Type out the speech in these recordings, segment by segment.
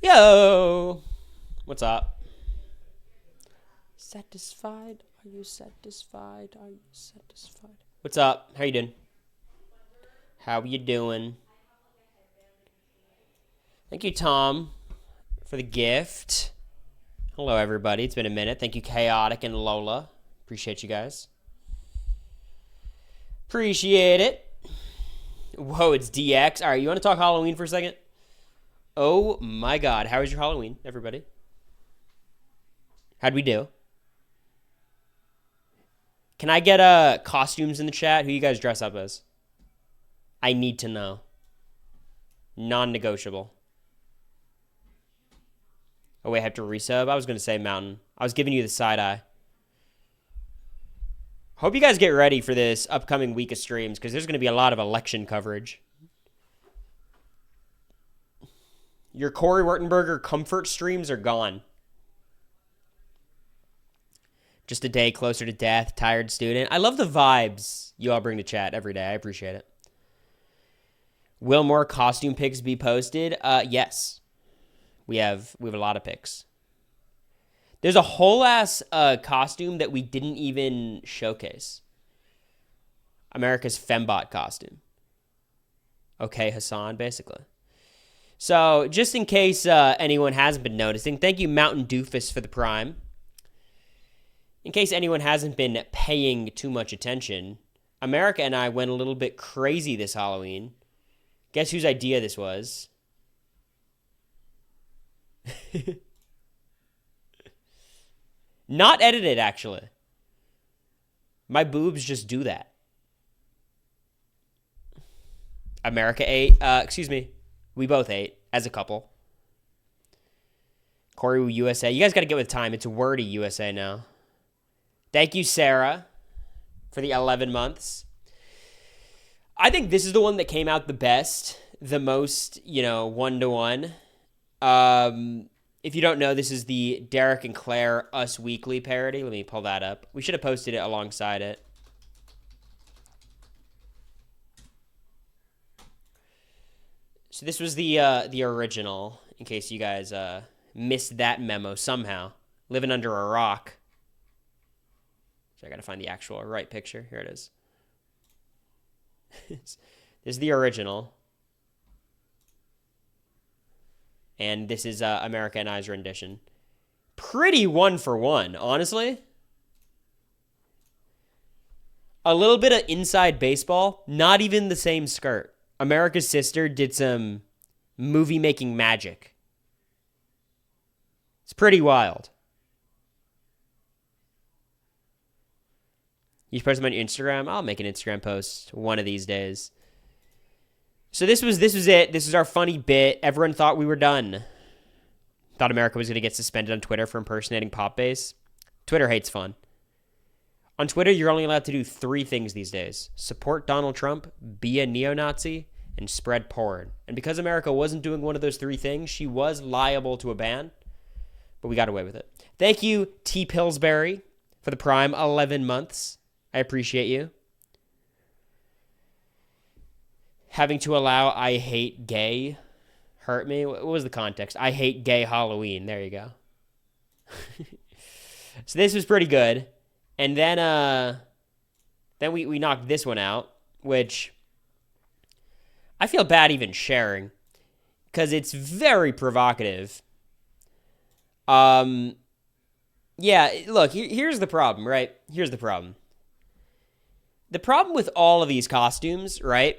Yo! What's up? Satisfied? Are you satisfied? Are you satisfied? What's up? How you doing? How you doing? Thank you, Tom, for the gift. Hello, everybody. It's been a minute. Thank you, Chaotic and Lola. Appreciate you guys. Appreciate it. Whoa, it's DX. All right, you want to talk Halloween for a second? Oh my God. How was your Halloween, everybody? How'd we do? Can I get costumes in the chat? Who you guys dress up as? I need to know. Non-negotiable. Oh, wait, I have to resub? I was going to say Mountain. I was giving you the side eye. Hope you guys get ready for this upcoming week of streams because there's going to be a lot of election coverage. Your Cory Wertenberger comfort streams are gone. Just a day closer to death, tired student. I love the vibes you all bring to chat every day. I appreciate it. Will more costume pics be posted? Yes. We have a lot of pics. There's a whole ass costume that we didn't even showcase. America's Fembot costume. Okay, Hassan, basically. So, just in case anyone hasn't been noticing, thank you, Mountain Doofus, for the prime. In case anyone hasn't been paying too much attention, America and I went a little bit crazy this Halloween. Guess whose idea this was? Not edited, actually. My boobs just do that. America ate. Excuse me. We both ate as a couple. Cory USA. You guys got to get with time. It's wordy USA now. Thank you, Sarah, for the 11 months. I think this is the one that came out the best, the most, one-to-one. If you don't know, this is the Derek and Claire Us Weekly parody. Let me pull that up. We should have posted it alongside it. So this was the original, in case you guys missed that memo somehow. Living under a rock. So I gotta find the actual right picture. Here it is. This is the original. And this is America and I's rendition. Pretty one for one, honestly. A little bit of inside baseball. Not even the same skirt. America's sister did some movie-making magic. It's pretty wild. You post them on your Instagram? I'll make an Instagram post one of these days. So this was it. This is our funny bit. Everyone thought we were done. Thought America was going to get suspended on Twitter for impersonating Pop Bass. Twitter hates fun. On Twitter, you're only allowed to do 3 things these days. Support Donald Trump, be a neo-Nazi, and spread porn. And because America wasn't doing one of those 3 things, she was liable to a ban. But we got away with it. Thank you, T. Pillsbury, for the prime 11 months. I appreciate you. Having to allow I hate gay hurt me. What was the context? I hate gay Halloween. There you go. So this was pretty good. And then we knocked this one out, which I feel bad even sharing because it's very provocative. Yeah, look, here's the problem, right? Here's the problem. The problem with all of these costumes, right,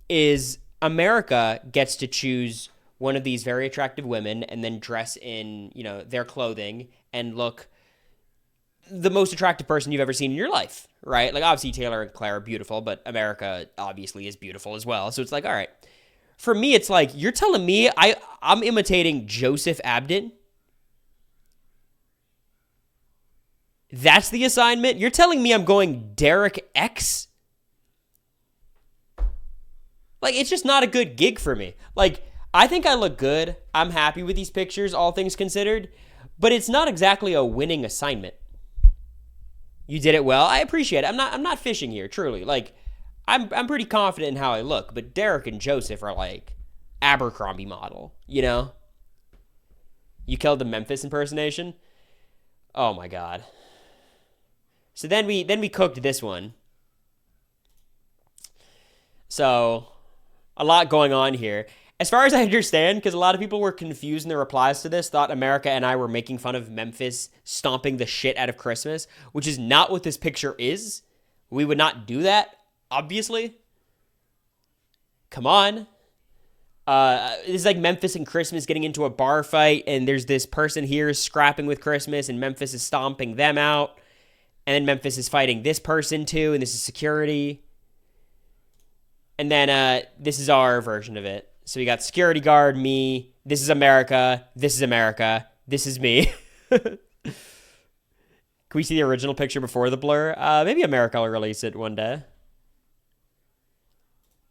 is America gets to choose one of these very attractive women and then dress in, their clothing and look the most attractive person you've ever seen in your life, right? Like, obviously, Taylor and Claire are beautiful, but America obviously is beautiful as well. So it's like, all right. For me, it's like, you're telling me I'm imitating Joseph Abdin? That's the assignment? You're telling me I'm going Derek X? Like, it's just not a good gig for me. Like, I think I look good. I'm happy with these pictures, all things considered. But it's not exactly a winning assignment. You did it well. I appreciate it. I'm not fishing here, truly. Like, I'm pretty confident in how I look. But Derek and Joseph are like Abercrombie model, You killed the Memphis impersonation? Oh my god. So then we cooked this one. So, a lot going on here. As far as I understand, because a lot of people were confused in their replies to this, thought America and I were making fun of Memphis stomping the shit out of Christmas, which is not what this picture is. We would not do that, obviously. Come on. This is like Memphis and Christmas getting into a bar fight, and there's this person here scrapping with Christmas, and Memphis is stomping them out, and then Memphis is fighting this person too, and this is security. And then this is our version of it. So we got security guard, me, this is America, this is me. Can we see the original picture before the blur? Maybe America will release it one day.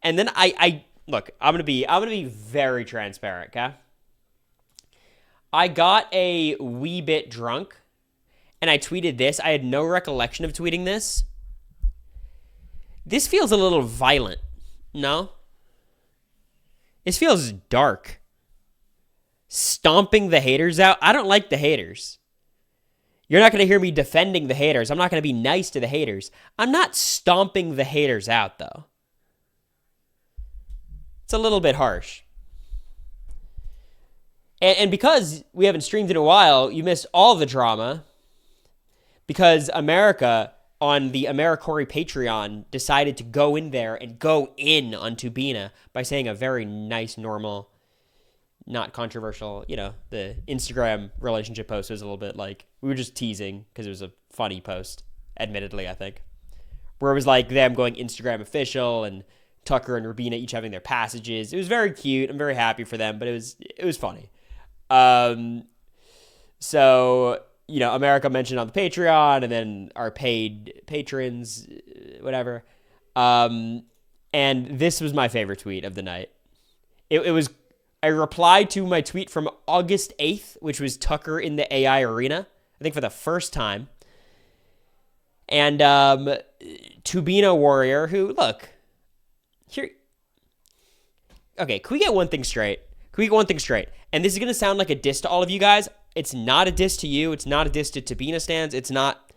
And then I look, I'm gonna be very transparent, okay? I got a wee bit drunk, and I tweeted this. I had no recollection of tweeting this. This feels a little violent, no? This feels dark. Stomping the haters out. I don't like the haters. You're not going to hear me defending the haters. I'm not going to be nice to the haters. I'm not stomping the haters out, though. It's a little bit harsh. And because we haven't streamed in a while, you missed all the drama. Because America, on the Cory Patreon, decided to go in there and go in on Tubina by saying a very nice, normal, not controversial, the Instagram relationship post was a little bit like, we were just teasing because it was a funny post, admittedly, I think. Where it was like them going Instagram official and Tucker and Rubina each having their passages. It was very cute. I'm very happy for them, but it was funny. So, America mentioned on the Patreon, and then our paid patrons, whatever. And this was my favorite tweet of the night. It was, I replied to my tweet from August 8th, which was Tucker in the AI arena, I think for the first time. And Tubina Warrior, who, look, here. Okay, can we get one thing straight? And this is going to sound like a diss to all of you guys. It's not a diss to you. It's not a diss to Tubina stands. It's not.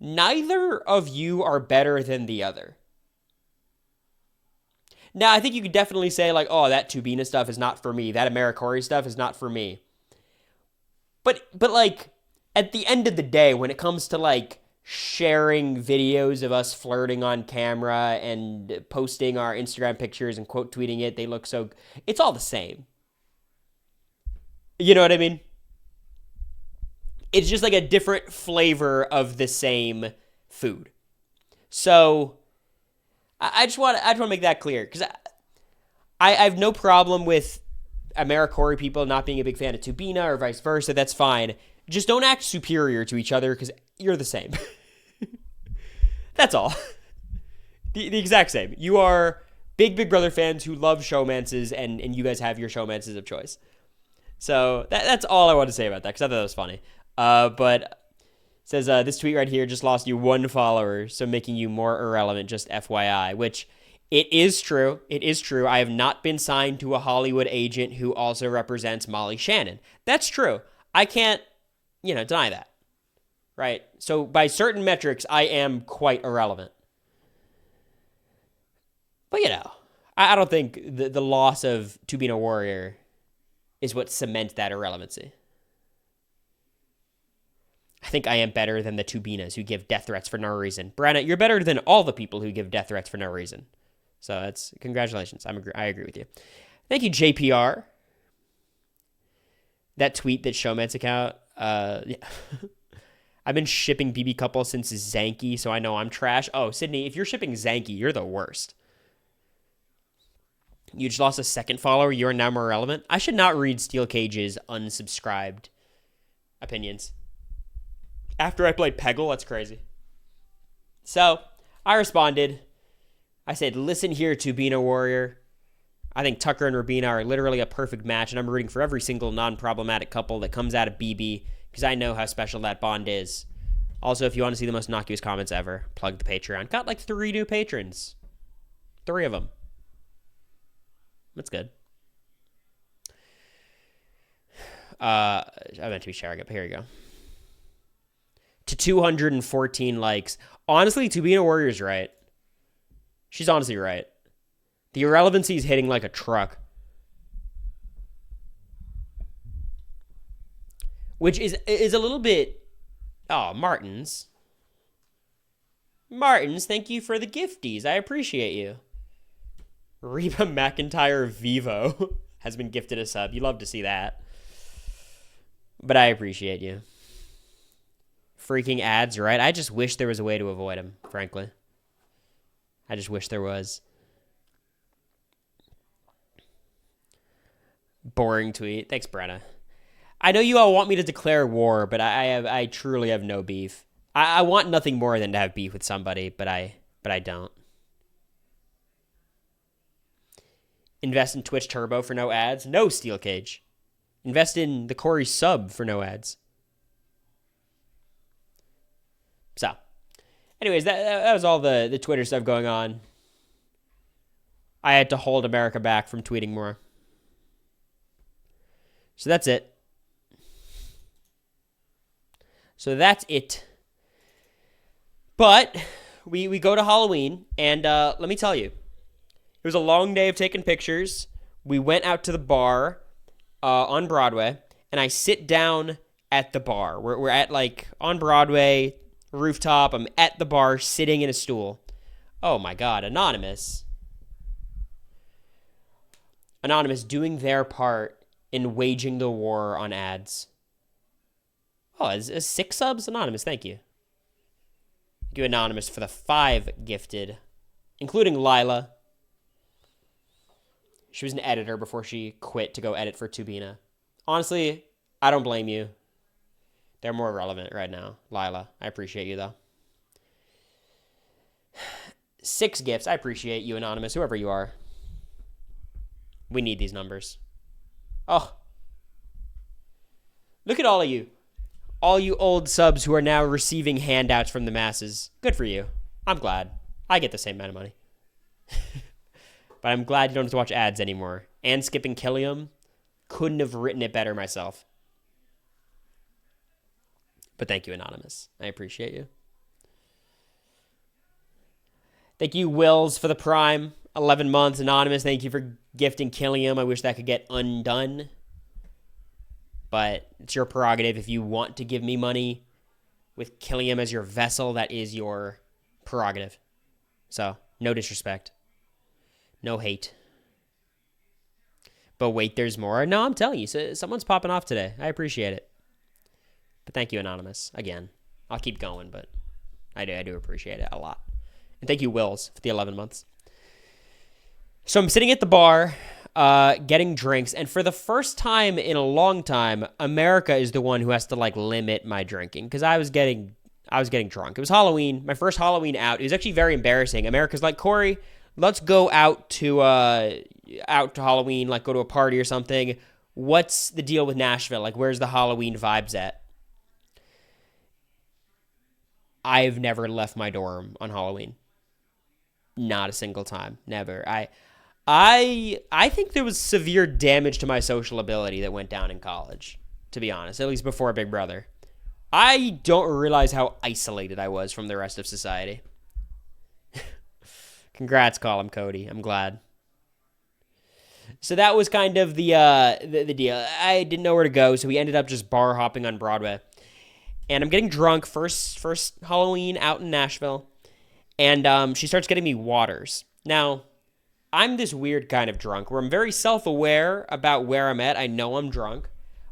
Neither of you are better than the other. Now, I think you could definitely say, like, oh, that Tubina stuff is not for me. That AmeriCory stuff is not for me. But like, at the end of the day, when it comes to, like, sharing videos of us flirting on camera and posting our Instagram pictures and quote tweeting it, they look so... It's all the same. You know what I mean? It's just like a different flavor of the same food. So I just want to make that clear, because I have no problem with AmeriCory people not being a big fan of Tubina or vice versa. That's fine. Just don't act superior to each other, because you're the same. That's all. The exact same. You are big Brother fans who love showmances, and you guys have your showmances of choice. So that's all I want to say about that, because I thought that was funny. But it says, this tweet right here just lost you 1 follower, so making you more irrelevant, just FYI, which it is true. It is true. I have not been signed to a Hollywood agent who also represents Molly Shannon. That's true. I can't, deny that. Right? So by certain metrics, I am quite irrelevant. But, I don't think the loss of Tubina Warrior is what cements that irrelevancy. I think I am better than the Tubinas who give death threats for no reason. Brenna, you're better than all the people who give death threats for no reason. So that's congratulations. I agree with you. Thank you, JPR. That tweet, that Showman's account. Yeah. I've been shipping BB Couple since Zanky, so I know I'm trash. Oh, Sydney, if you're shipping Zanky, you're the worst. You just lost a second follower. You are now more relevant. I should not read Steel Cage's unsubscribed opinions. After I played Peggle, that's crazy. So, I responded. I said, listen here, Tubina Warrior. I think Tucker and Rubina are literally a perfect match, and I'm rooting for every single non-problematic couple that comes out of BB, because I know how special that bond is. Also, if you want to see the most innocuous comments ever, plug the Patreon. Got like 3 new patrons. 3 of them. That's good. I meant to be sharing it, but here you go. To 214 likes. Honestly, Tabina Warrior's right. She's honestly right. The irrelevancy is hitting like a truck. Which is a little bit... Oh, Martins. Martins, thank you for the gifties. I appreciate you. Reba McIntyre Vivo has been gifted a sub. You love to see that. But I appreciate you. Freaking ads, right? I just wish there was a way to avoid them, frankly. I just wish there was. Boring tweet. Thanks, Brenna. I know you all want me to declare war, but I truly have no beef. I want nothing more than to have beef with somebody, but I don't. Invest in Twitch Turbo for no ads? No, Steel Cage. Invest in the Cory sub for no ads. So, anyways, that was all the Twitter stuff going on. I had to hold America back from tweeting more. So that's it. But we go to Halloween, and let me tell you, it was a long day of taking pictures. We went out to the bar on Broadway, and I sit down at the bar. We're at, like, on Broadway, rooftop. I'm at the bar, sitting in a stool. Oh, my God. Anonymous. Anonymous doing their part in waging the war on ads. Oh, is 6 subs? Anonymous, thank you. Thank you, Anonymous, for the 5 gifted, including Lila. She was an editor before she quit to go edit for Tubina. Honestly, I don't blame you. They're more relevant right now. Lila, I appreciate you, though. 6 gifts. I appreciate you, Anonymous, whoever you are. We need these numbers. Oh. Look at all of you. All you old subs who are now receiving handouts from the masses. Good for you. I'm glad. I get the same amount of money. But I'm glad you don't have to watch ads anymore. And skipping Killiam. Couldn't have written it better myself. But thank you, Anonymous. I appreciate you. Thank you, Wills, for the Prime. 11 months. Anonymous, thank you for gifting Killiam. I wish that could get undone. But it's your prerogative. If you want to give me money with Killiam as your vessel, that is your prerogative. So, no disrespect. No hate. But wait, there's more. No, I'm telling you, someone's popping off today. I appreciate it. But thank you, Anonymous. Again, I'll keep going, but I do appreciate it a lot. And thank you, Wills, for the 11 months. So I'm sitting at the bar, getting drinks, and for the first time in a long time, America is the one who has to, like, limit my drinking, because I was getting drunk. It was Halloween, my first Halloween out. It was actually very embarrassing. America's like, Cory, let's go out to Halloween, like go to a party or something. What's the deal with Nashville? Like, where's the Halloween vibes at? I've never left my dorm on Halloween. Not a single time. Never. I think there was severe damage to my social ability that went down in college, to be honest, at least before Big Brother. I don't realize how isolated I was from the rest of society. Congrats, Colin Cody. I'm glad. So that was kind of the deal. I didn't know where to go, so we ended up just bar hopping on Broadway. And I'm getting drunk, first Halloween out in Nashville. And she starts getting me waters. Now, I'm this weird kind of drunk where I'm very self-aware about where I'm at. I know I'm drunk,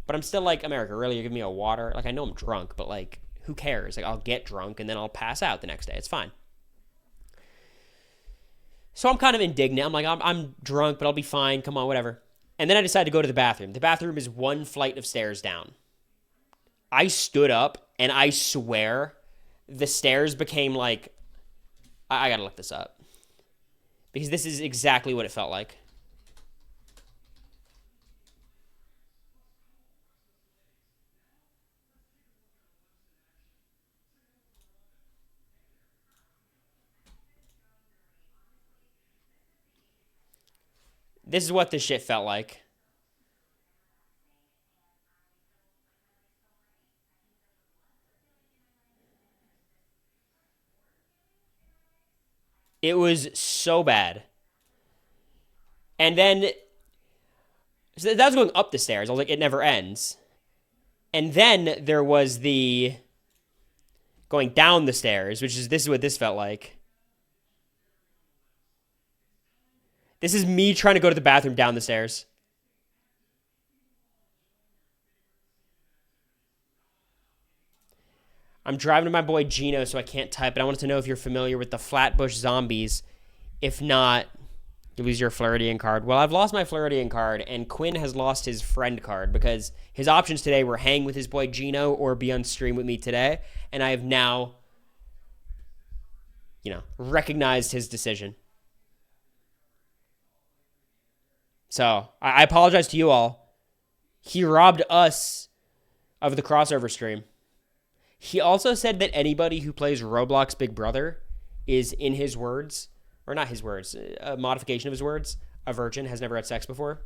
but I'm still like, America, really? You're giving me a water? Like, I know I'm drunk, but, like, who cares? Like, I'll get drunk and then I'll pass out the next day. It's fine. So I'm kind of indignant. I'm like, I'm drunk, but I'll be fine. Come on, whatever. And then I decide to go to the bathroom. The bathroom is 1 flight of stairs down. I stood up, and I swear the stairs became like... I gotta look this up. Because this is exactly what it felt like. This is what this shit felt like. It was so bad. And then, so that was going up the stairs. I was like, it never ends. And then there was the going down the stairs, this is what this felt like. This is me trying to go to the bathroom down the stairs. I'm driving to my boy Gino, so I can't type, but I wanted to know if you're familiar with the Flatbush Zombies. If not, you lose your Floridian card. Well, I've lost my Floridian card, and Quinn has lost his friend card because his options today were hang with his boy Gino or be on stream with me today, and I have now, recognized his decision. So, I apologize to you all. He robbed us of the crossover stream. He also said that anybody who plays Roblox Big Brother is, in his words, or not his words, a modification of his words, a virgin, has never had sex before.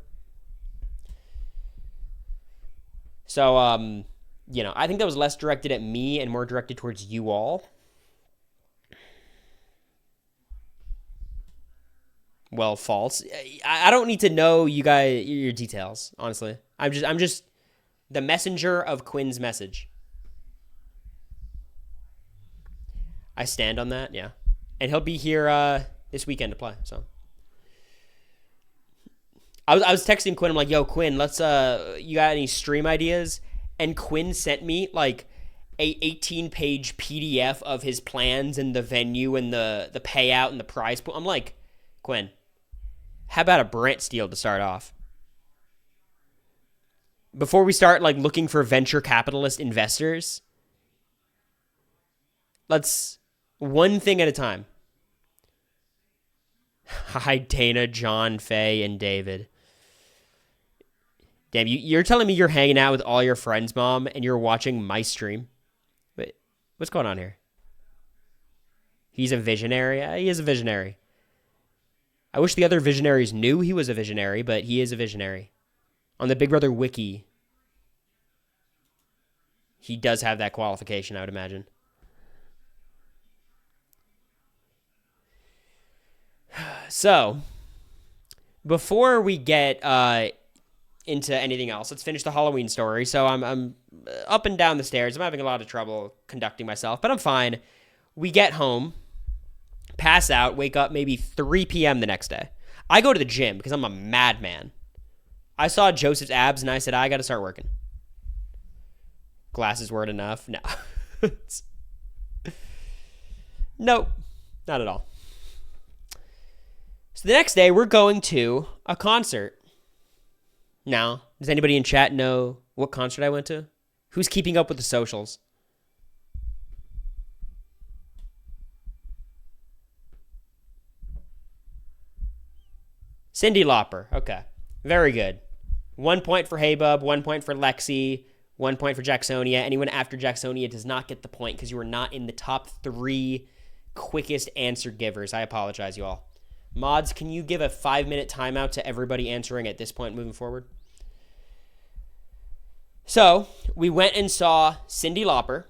So, I think that was less directed at me and more directed towards you all. Well, false. I don't need to know you guys your details, honestly. I'm just the messenger of Quinn's message. I stand on that, yeah. And he'll be here this weekend to play, so. I was texting Quinn, I'm like, yo, Quinn, let's, you got any stream ideas? And Quinn sent me, like, a 18-page PDF of his plans and the venue and the payout and the prize pool. I'm like, Quinn, how about a Brent Steele to start off? Before we start, like, looking for venture capitalist investors, let's... one thing at a time. Hi, Dana, John, Faye, and David. Damn, you're telling me you're hanging out with all your friends, Mom, and you're watching my stream? Wait, what's going on here? He's a visionary? Yeah, he is a visionary. I wish the other visionaries knew he was a visionary, but he is a visionary. On the Big Brother wiki, he does have that qualification, I would imagine. So, before we get into anything else, let's finish the Halloween story. So I'm up and down the stairs. I'm having a lot of trouble conducting myself, but I'm fine. We get home, pass out, wake up maybe 3 p.m. the next day. I go to the gym because I'm a madman. I saw Joseph's abs and I said, I got to start working. Glasses weren't enough. No. Nope, not at all. So the next day, we're going to a concert. Now, does anybody in chat know what concert I went to? Who's keeping up with the socials? Cyndi Lauper. Okay. Very good. 1 point for Hey Bub, 1 point for Lexi, 1 point for Jacksonia. Anyone after Jacksonia does not get the point because you are not in the top 3 quickest answer givers. I apologize, you all. Mods, can you give a 5-minute timeout to everybody answering at this point moving forward? So, we went and saw Cyndi Lauper.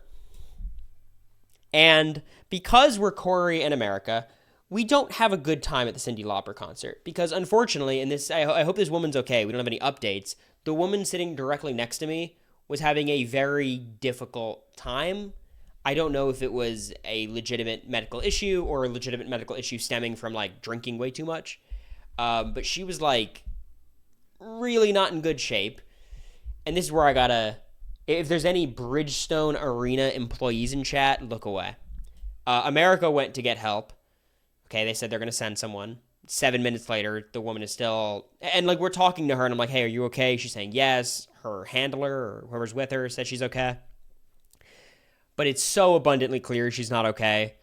And because we're Cory and America, we don't have a good time at the Cyndi Lauper concert. Because unfortunately, and this, I hope this woman's okay, we don't have any updates, the woman sitting directly next to me was having a very difficult time. I don't know if it was a legitimate medical issue or a legitimate medical issue stemming from, like, drinking way too much. But she was, like, really not in good shape. And this is where I gotta... If there's any Bridgestone Arena employees in chat, look away. America went to get help. Okay, they said they're gonna send someone. 7 minutes later, the woman is still... And, like, we're talking to her, and I'm like, hey, are you okay? She's saying yes. Her handler or whoever's with her said she's okay. But it's so abundantly clear she's not okay.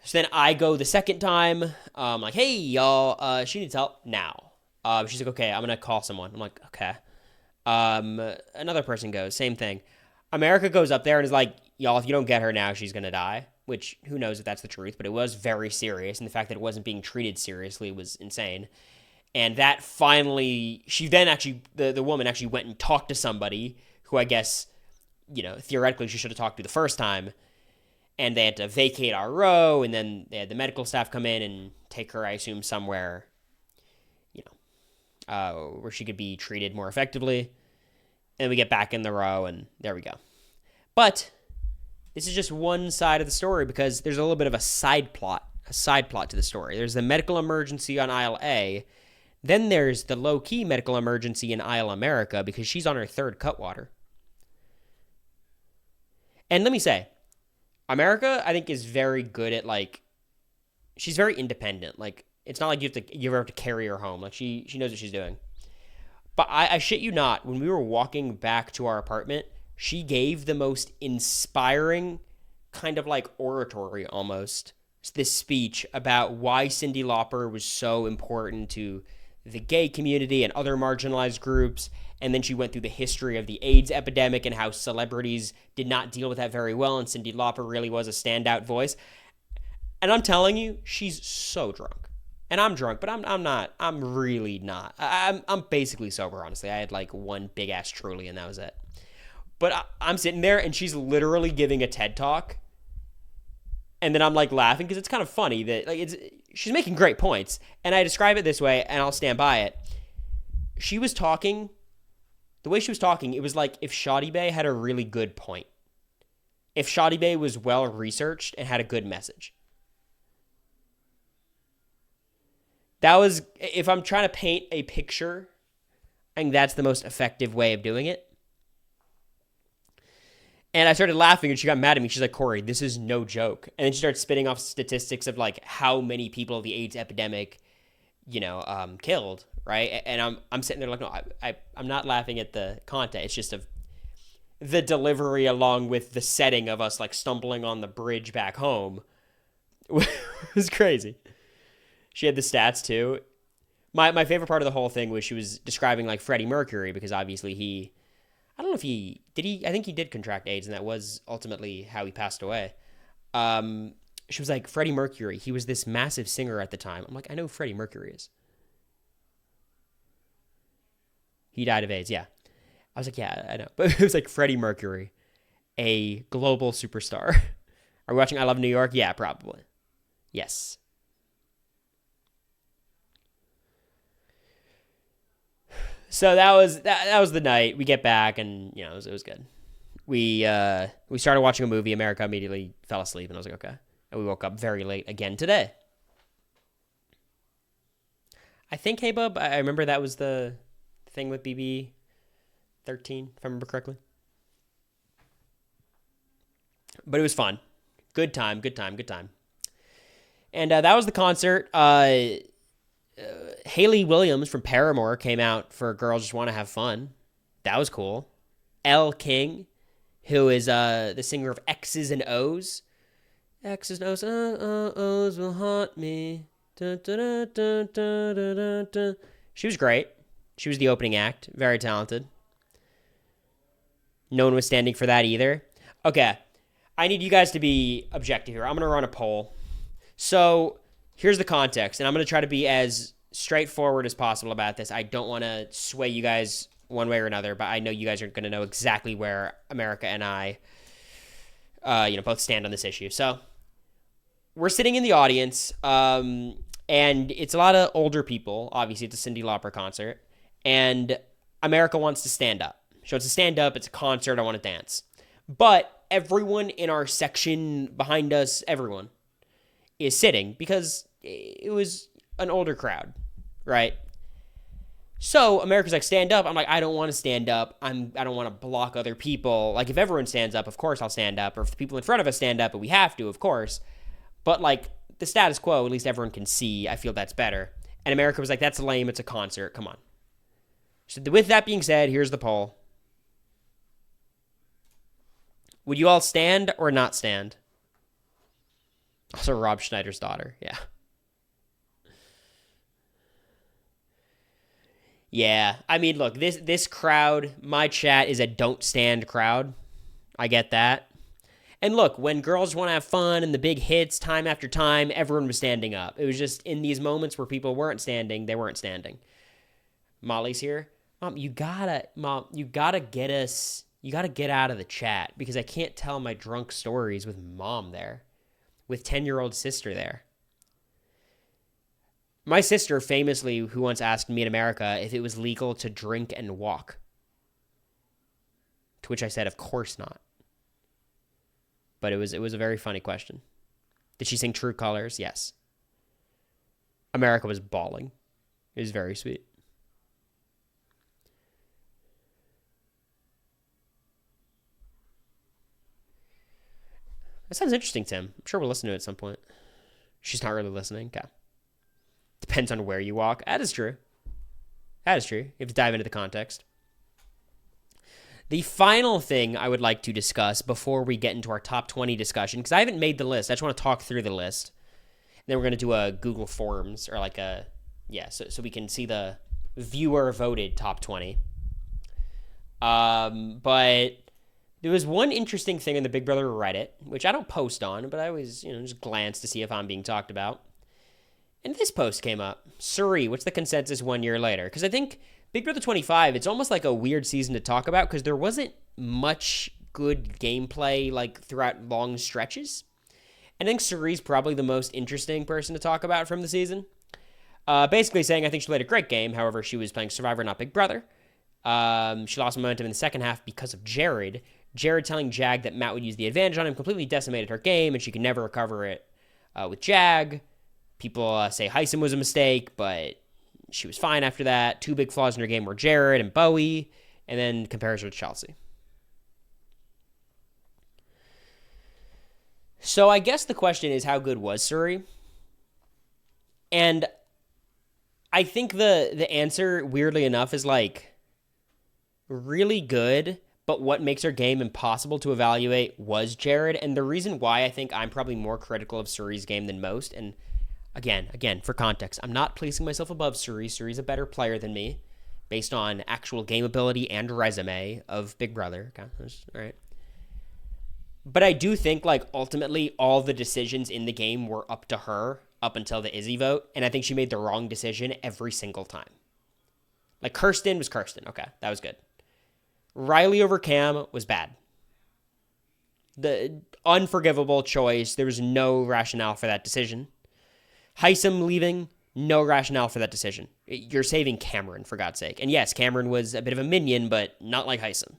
So then I go the second time. I'm like, hey, y'all, she needs help now. She's like, okay, I'm going to call someone. I'm like, okay. Another person goes, same thing. America goes up there and is like, y'all, if you don't get her now, she's going to die. Which, who knows if that's the truth, but it was very serious. And the fact that it wasn't being treated seriously was insane. And that finally, she then actually, the woman actually went and talked to somebody who I guess... theoretically she should have talked to the first time. And they had to vacate our row, and then they had the medical staff come in and take her, I assume, somewhere, where she could be treated more effectively. And we get back in the row, and there we go. But this is just one side of the story, because there's a little bit of a side plot to the story. There's the medical emergency on aisle A. Then there's the low-key medical emergency in aisle America, because she's on her third Cutwater. And let me say, America, I think, is very good at, like, she's very independent. Like, it's not like you ever have to carry her home. Like, she knows what she's doing. But I shit you not, when we were walking back to our apartment, she gave the most inspiring kind of like oratory almost, this speech about why Cyndi Lauper was so important to the gay community and other marginalized groups. And then she went through the history of the AIDS epidemic and how celebrities did not deal with that very well. And Cyndi Lauper really was a standout voice. And I'm telling you, she's so drunk. And I'm drunk, but I'm not. I'm really not. I'm basically sober, honestly. I had like one big ass Truly and that was it. But I'm sitting there and she's literally giving a TED Talk. And then I'm like laughing because it's kind of funny that like she's making great points. And I describe it this way, and I'll stand by it. She was talking, the way she was talking, it was like if Shoddy Bay had a really good point. If Shoddy Bay was well researched and had a good message. That was, if I'm trying to paint a picture, I think that's the most effective way of doing it. And I started laughing, and she got mad at me. She's like, Cory, this is no joke. And then she started spitting off statistics of like how many people the AIDS epidemic, killed, right? And I'm sitting there like, no, I'm not laughing at the content. It's just the delivery along with the setting of us like stumbling on the bridge back home. It was crazy. She had the stats too. My favorite part of the whole thing was she was describing like Freddie Mercury, because obviously I don't know if I think he did contract AIDS, and that was ultimately how he passed away. She was like, Freddie Mercury, he was this massive singer at the time. I'm like, I know who Freddie Mercury is. He died of AIDS, yeah. I was like, yeah, I know. But it was like Freddie Mercury, a global superstar. Are we watching I Love New York? Yeah, probably. Yes. So that was the night. We get back, and it was good. We started watching a movie. America immediately fell asleep, and I was like, okay. And we woke up very late again today. I think, hey bub, I remember that was the thing with BB 13, if I remember correctly. But it was fun. Good time. And that was the concert. Hayley Williams from Paramore came out for Girls Just Want to Have Fun. That was cool. Elle King, who is the singer of X's and O's. X's and O's, O's will haunt me. Dun, dun, dun, dun, dun, dun, dun. She was great. She was the opening act. Very talented. No one was standing for that either. Okay. I need you guys to be objective here. I'm going to run a poll. So here's the context, and I'm going to try to be as straightforward as possible about this. I don't want to sway you guys one way or another, but I know you guys are going to know exactly where America and I, both stand on this issue. So we're sitting in the audience, and it's a lot of older people. Obviously, it's a Cyndi Lauper concert, and America wants to stand up. So it's a stand up. It's a concert. I want to dance. But everyone in our section behind us, everyone is sitting because it was an older crowd, right? So America's like, stand up. I'm like, I don't want to stand up. I don't want to block other people. Like, if everyone stands up, of course I'll stand up. Or if the people in front of us stand up, but we have to, of course. But like the status quo, at least everyone can see. I feel that's better. And America was like, that's lame. It's a concert. Come on. So with that being said, here's the poll. Would you all stand or not stand? Also, Rob Schneider's daughter. Yeah. Yeah. I mean, look, this crowd, my chat is a don't stand crowd. I get that. And look, when Girls Want to Have Fun and the big hits time after time, everyone was standing up. It was just in these moments where people weren't standing, they weren't standing. Molly's here. Mom, you gotta get us You got to get out of the chat because I can't tell my drunk stories with mom there, with 10-year-old sister there. My sister famously, who once asked me in America if it was legal to drink and walk. To which I said, of course not. But it was a very funny question. Did she sing True Colors? Yes. America was bawling. It was very sweet. That sounds interesting, Tim. I'm sure we'll listen to it at some point. She's not really listening. Okay. Depends on where you walk. That is true. That is true. You have to dive into the context. The final thing I would like to discuss before we get into our top 20 discussion, because I haven't made the list. I just want to talk through the list. And then we're going to do a Google Forms or like a, yeah, so we can see the viewer voted top 20. But there was one interesting thing in the Big Brother Reddit, which I don't post on, but I always, just glance to see if I'm being talked about. And this post came up. Cirie, what's the consensus 1 year later? Because I think Big Brother 25, it's almost like a weird season to talk about because there wasn't much good gameplay like throughout long stretches. I think Cirie's probably the most interesting person to talk about from the season. Basically saying I think she played a great game. However, she was playing Survivor, not Big Brother. She lost momentum in the second half because of Jared. Jared telling Jag that Matt would use the advantage on him completely decimated her game and she could never recover it with Jag. People say Heisem was a mistake, but she was fine after that. Two big flaws in her game were Jared and Bowie, and then compares her to Chelsea. So I guess the question is, how good was Cirie? And I think the answer, weirdly enough, is like really good, but what makes her game impossible to evaluate was Jared. And the reason why I think I'm probably more critical of Cirie's game than most, and Again, for context, I'm not placing myself above Cirie. Cirie's a better player than me based on actual game ability and resume of Big Brother. Okay, all right. But I do think, like, ultimately all the decisions in the game were up to her up until the Izzy vote, and I think she made the wrong decision every single time. Like, Kirsten was Kirsten. Okay, that was good. Riley over Cam was bad. The unforgivable choice. There was no rationale for that decision. Heisem leaving, no rationale for that decision. You're saving Cameron, for God's sake. And yes, Cameron was a bit of a minion, but not like Heisem.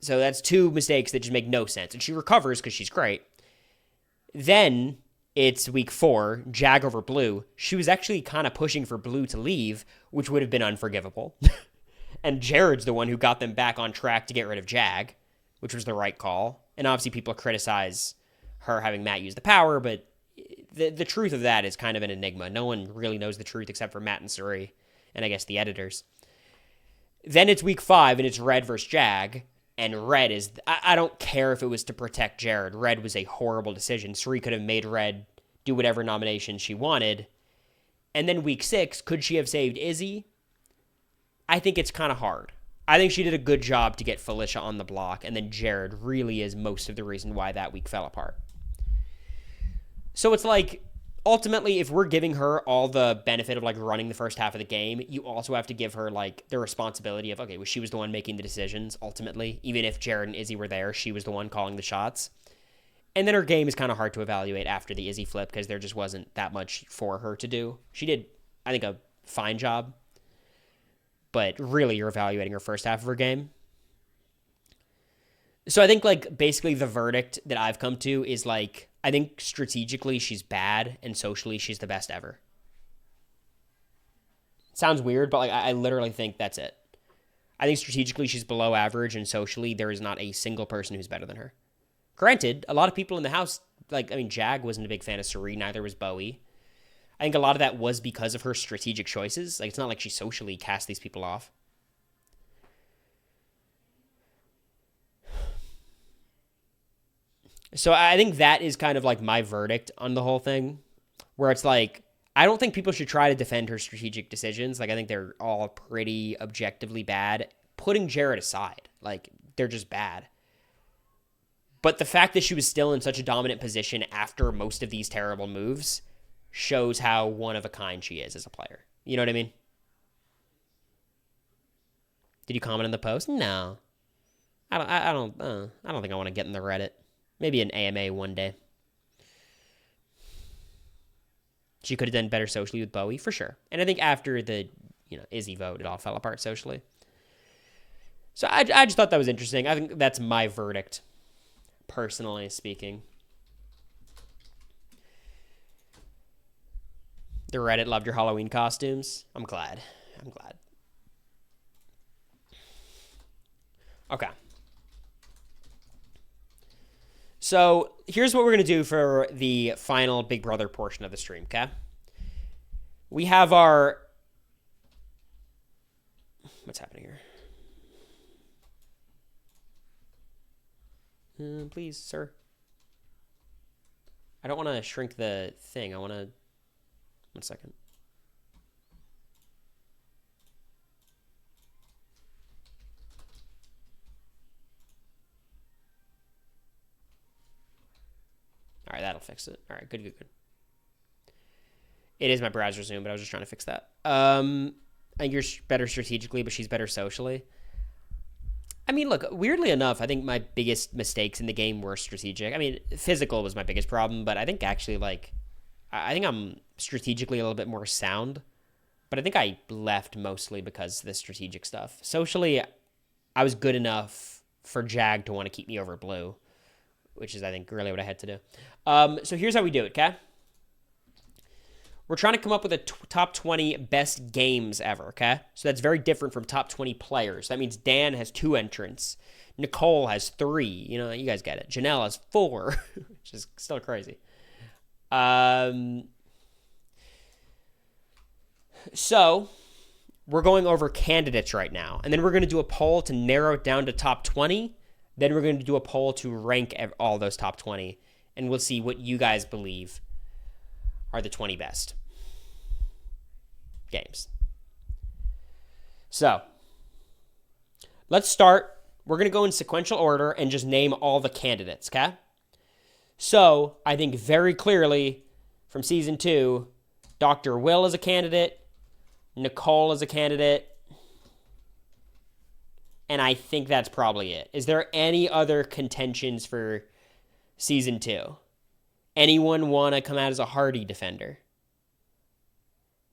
So that's two mistakes that just make no sense. And she recovers because she's great. Then it's week 4, Jag over Blue. She was actually kind of pushing for Blue to leave, which would have been unforgivable. And Jared's the one who got them back on track to get rid of Jag, which was the right call. And obviously people criticize her having Matt use the power, but the truth of that is kind of an enigma. No one really knows the truth except for Matt and Cirie, and I guess the editors. Then it's week 5, and it's Red versus Jag, and Red is... I don't care if it was to protect Jared. Red was a horrible decision. Cirie could have made Red do whatever nomination she wanted. And then week 6, could she have saved Izzy? I think it's kind of hard. I think she did a good job to get Felicia on the block, and then Jared really is most of the reason why that week fell apart. So it's like, ultimately, if we're giving her all the benefit of like running the first half of the game, you also have to give her like the responsibility of, okay, well, she was the one making the decisions, ultimately. Even if Jared and Izzy were there, she was the one calling the shots. And then her game is kind of hard to evaluate after the Izzy flip because there just wasn't that much for her to do. She did, I think, a fine job. But really, you're evaluating her first half of her game. So I think, like, basically the verdict that I've come to is, like, I think strategically she's bad and socially she's the best ever. Sounds weird, but, like, I literally think that's it. I think strategically she's below average and socially there is not a single person who's better than her. Granted, a lot of people in the house, like, I mean, Jag wasn't a big fan of Cirie, neither was Bowie. I think a lot of that was because of her strategic choices. Like, it's not like she socially cast these people off. So I think that is kind of like my verdict on the whole thing, where it's like, I don't think people should try to defend her strategic decisions. Like, I think they're all pretty objectively bad. Putting Jared aside, like, they're just bad. But the fact that she was still in such a dominant position after most of these terrible moves shows how one of a kind she is as a player. You know what I mean? Did you comment on the post? No. I don't think I want to get in the Reddit. Maybe an AMA one day. She could have done better socially with Bowie, for sure. And I think after the, Izzy vote, it all fell apart socially. So I just thought that was interesting. I think that's my verdict, personally speaking. The Reddit loved your Halloween costumes. I'm glad. Okay. So here's what we're going to do for the final Big Brother portion of the stream, okay? We have our... What's happening here? Please, sir. I don't want to shrink the thing. I want to... 1 second. All right, that'll fix it. All right, good. It is my browser Zoom, but I was just trying to fix that. I think you're better strategically, but she's better socially. I mean, look, weirdly enough, I think my biggest mistakes in the game were strategic. I mean, physical was my biggest problem, but I think actually, I think I'm strategically a little bit more sound, but I think I left mostly because of the strategic stuff. Socially, I was good enough for Jag to want to keep me over Blue, which is, I think, really what I had to do. So here's how we do it, okay? We're trying to come up with a top 20 best games ever, okay? So that's very different from top 20 players. That means Dan has 2 entrants. Nicole has 3. You guys get it. Janelle has 4, which is still crazy. So we're going over candidates right now, and then we're going to do a poll to narrow it down to top 20. Then we're going to do a poll to rank all those top 20, and we'll see what you guys believe are the 20 best games. So let's start. We're going to go in sequential order and just name all the candidates, okay? So I think very clearly from season 2, Dr. Will is a candidate, Nicole is a candidate, and I think that's probably it. Is there any other contentions for season 2? Anyone want to come out as a Hardy defender?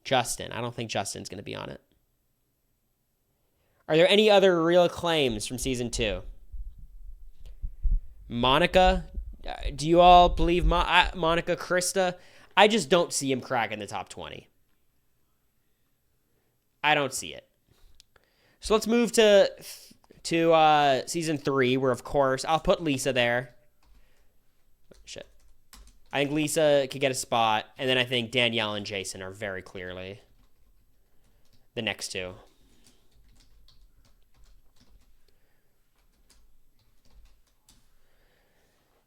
Justin. I don't think Justin's going to be on it. Are there any other real claims from season 2? Monica? Do you all believe Monica Krista? I just don't see him cracking the top 20. I don't see it. So let's move to season 3, where, of course, I'll put Lisa there. Shit. I think Lisa could get a spot, and then I think Danielle and Jason are very clearly the next 2.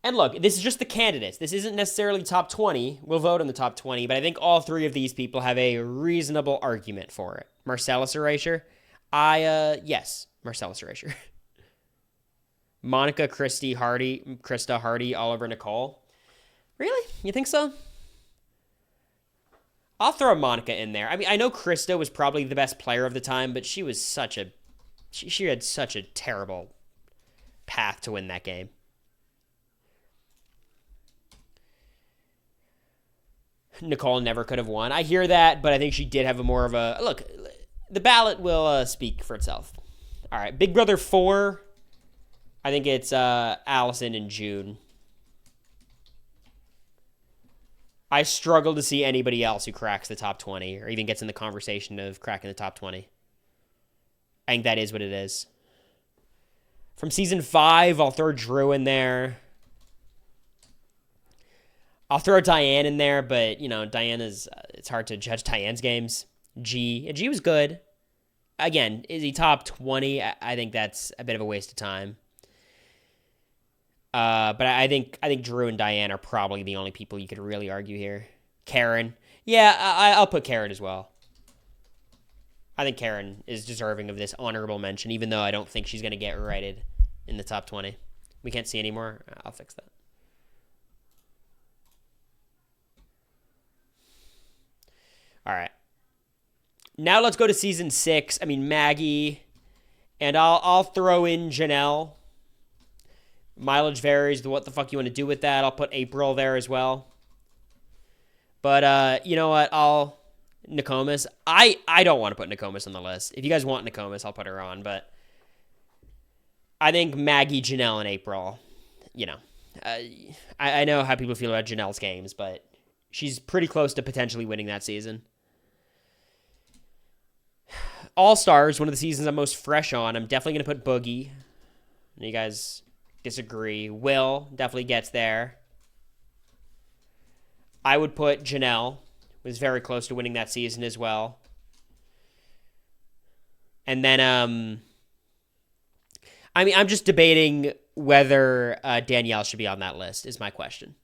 And look, this is just the candidates. This isn't necessarily top 20. We'll vote on the top 20, but I think all 3 of these people have a reasonable argument for it. Marcellus Erasure? Yes, Marcellus Erasure. Monica, Krista, Hardy, Oliver, Nicole. Really? You think so? I'll throw Monica in there. I mean, I know Krista was probably the best player of the time, but she was she had such a terrible path to win that game. Nicole never could have won. I hear that, but I think she did have more of a... Look, the ballot will speak for itself. All right, Big Brother 4. I think it's Allison and June. I struggle to see anybody else who cracks the top 20 or even gets in the conversation of cracking the top 20. I think that is what it is. From season 5, I'll throw Drew in there. I'll throw Diane in there, but, Diane is... it's hard to judge Diane's games. G was good. Again, is he top 20? I think that's a bit of a waste of time. But I think Drew and Diane are probably the only people you could really argue here. Karen. Yeah, I'll put Karen as well. I think Karen is deserving of this honorable mention, even though I don't think she's going to get rated in the top 20. We can't see anymore. I'll fix that. All right. Now let's go to season 6. I mean, Maggie. And I'll throw in Janelle. Mileage varies to what the fuck you want to do with that. I'll put April there as well. But you know what? Nokomis. I don't want to put Nokomis on the list. If you guys want Nokomis, I'll put her on. But I think Maggie, Janelle, and April, you know. I know how people feel about Janelle's games, but she's pretty close to potentially winning that season. All-Stars, one of the seasons I'm most fresh on. I'm definitely going to put Boogie. You guys disagree. Will definitely gets there. I would put Janelle. Was very close to winning that season as well. And then, I'm just debating whether Danielle should be on that list, is my question.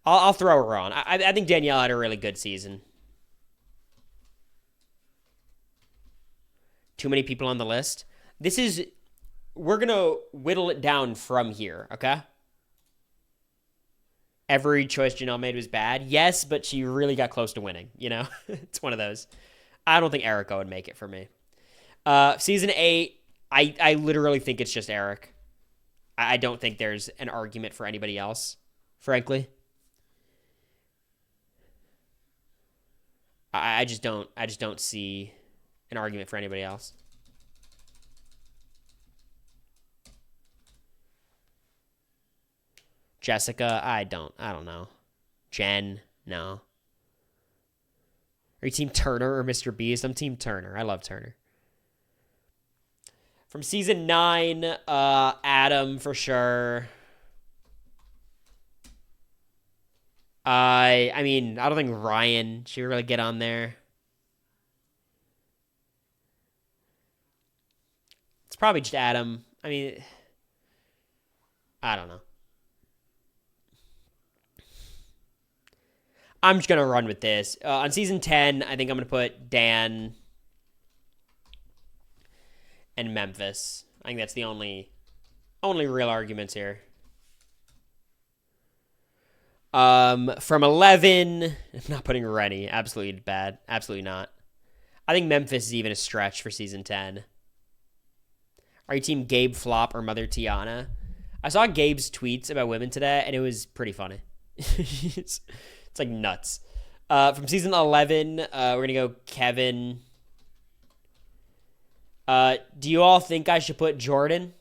I'll throw her on. I think Danielle had a really good season. Too many people on the list. We're going to whittle it down from here, okay? Every choice Janelle made was bad. Yes, but she really got close to winning, you know? It's one of those. I don't think Erica would make it for me. Season 8, I literally think it's just Eric. I don't think there's an argument for anybody else, frankly. I just don't see an argument for anybody else. Jessica, I don't know. Jen, no. Are you Team Turner or Mr. Beast? I'm Team Turner. I love Turner. From season 9, Adam for sure. I don't think Ryan should really get on there. It's probably just Adam. I don't know. I'm just going to run with this. On season 10, I think I'm going to put Dan and Memphis. I think that's the only real arguments here. From 11, I'm not putting Rennie. Absolutely bad. Absolutely not. I think Memphis is even a stretch for season 10. Are you Team Gabe Flop or Mother Tiana? I saw Gabe's tweets about women today, and it was pretty funny. It's like nuts. From season 11, we're going to go Kevin. Do you all think I should put Jordan?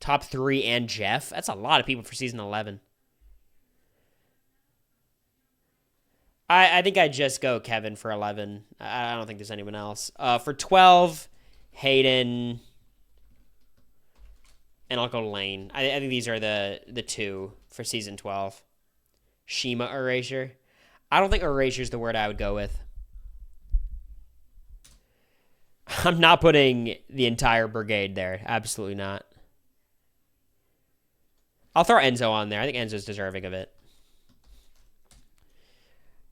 Top 3 and Jeff? That's a lot of people for season 11. I think I'd just go Kevin for 11. I don't think there's anyone else. For 12, Hayden. And I'll go Lane. I think these are the two for season 12. Shima Erasure. I don't think Erasure is the word I would go with. I'm not putting the entire brigade there. Absolutely not. I'll throw Enzo on there. I think Enzo's deserving of it.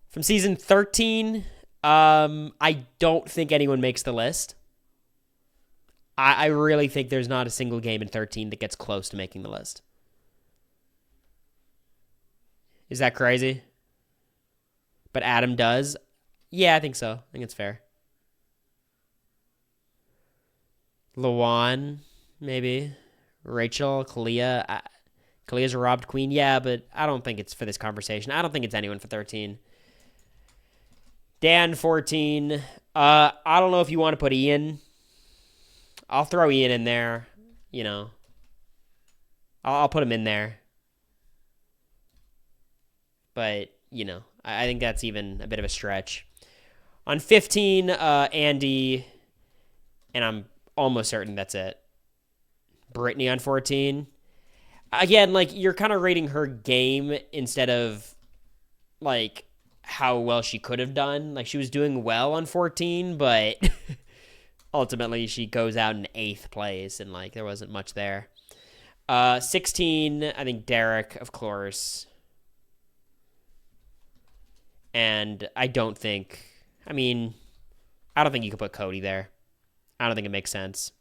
From season 13, I don't think anyone makes the list. I really think there's not a single game in 13 that gets close to making the list. Is that crazy? But Adam does? Yeah, I think so. I think it's fair. Lawan, maybe. Rachel, Kalia. Kalia's a robbed queen. Yeah, but I don't think it's for this conversation. I don't think it's anyone for 13. Dan, 14. I don't know if you want to put Ian. I'll throw Ian in there, you know. I'll put him in there. But, you know, I think that's even a bit of a stretch. On 15, Andy, and I'm almost certain that's it. Brittany on 14. Again, like, you're kind of rating her game instead of, like, how well she could have done. Like, she was doing well on 14, but ultimately she goes out in 8th place, and, like, there wasn't much there. 16, I think Derek, of course. And I don't think you could put Cody there. I don't think it makes sense.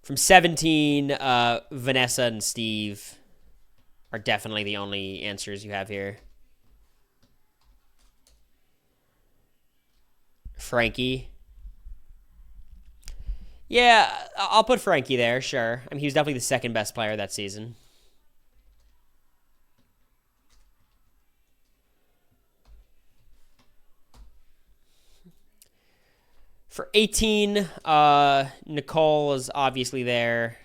From 17, Vanessa and Steve are definitely the only answers you have here. Frankie. Yeah, I'll put Frankie there, sure. I mean, he was definitely the second best player that season. For 18, Nicole is obviously there.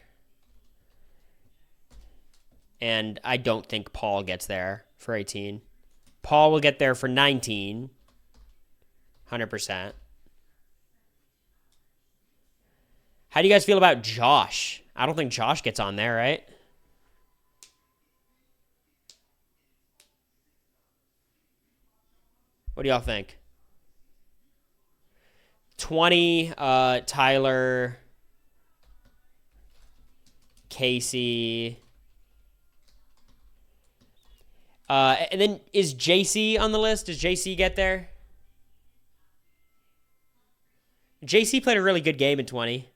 And I don't think Paul gets there for 18. Paul will get there for 19. 100%. How do you guys feel about Josh? I don't think Josh gets on there, right? What do y'all think? 20, Tyler, Casey. And then is JC on the list? Does JC get there? JC played a really good game in 20.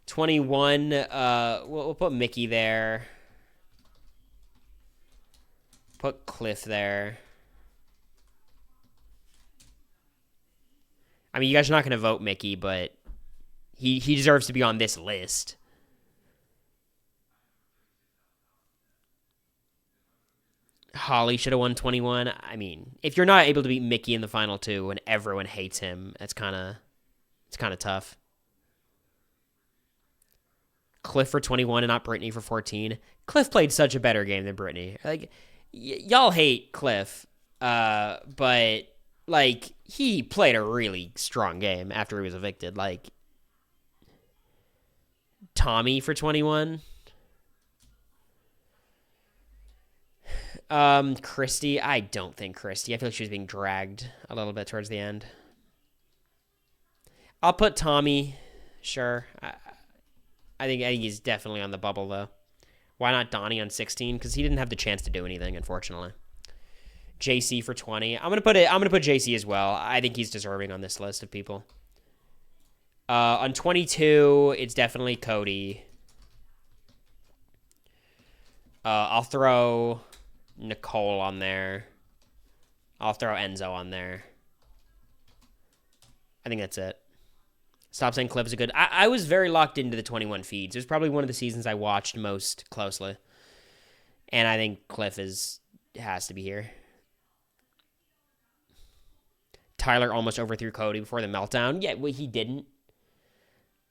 21, we'll put Mickey there. Put Cliff there. I mean, you guys are not going to vote Mickey, but he deserves to be on this list. Holly should have won 21. I mean, if you're not able to beat Mickey in the final two and everyone hates him, it's kind of tough. Cliff for 21 and not Brittany for 14. Cliff played such a better game than Brittany. Like, y'all hate Cliff, but like he played a really strong game after he was evicted. Like Tommy for 21. Christy, I don't think Christy. I feel like she was being dragged a little bit towards the end. I'll put Tommy. Sure. I think he's definitely on the bubble though. Why not Donnie on 16? Because he didn't have the chance to do anything, unfortunately. JC for 20. I'm gonna put JC as well. I think he's deserving on this list of people. On 22, it's definitely Cody. I'll throw Nicole on there. I'll throw Enzo on there. I think that's it. Stop saying Cliff is a good... I was very locked into the 21 feeds. It was probably one of the seasons I watched most closely. And I think Cliff has to be here. Tyler almost overthrew Cody before the meltdown. Yeah, well, he didn't.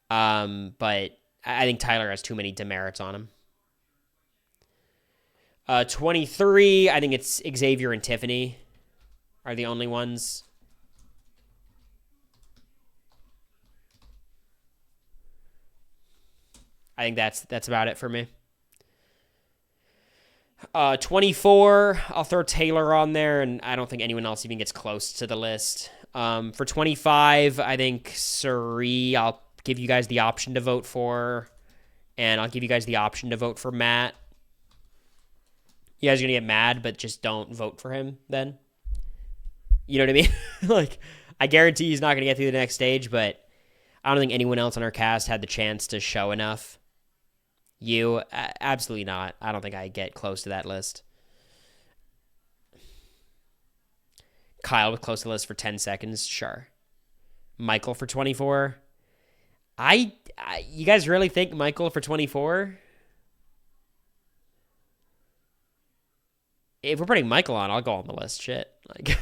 But I think Tyler has too many demerits on him. 23, I think it's Xavier and Tiffany are the only ones. I think that's about it for me. 24, I'll throw Taylor on there, and I don't think anyone else even gets close to the list. For 25, I think Cirie, I'll give you guys the option to vote for, and I'll give you guys the option to vote for Matt. You guys are going to get mad, but just don't vote for him then. You know what I mean? Like, I guarantee he's not going to get through the next stage, but I don't think anyone else on our cast had the chance to show enough. You? Absolutely not. I don't think I get close to that list. Kyle was close to the list for 10 seconds. Sure. Michael for 24. You guys really think Michael for 24? If we're putting Michael on, I'll go on the list. Shit. Like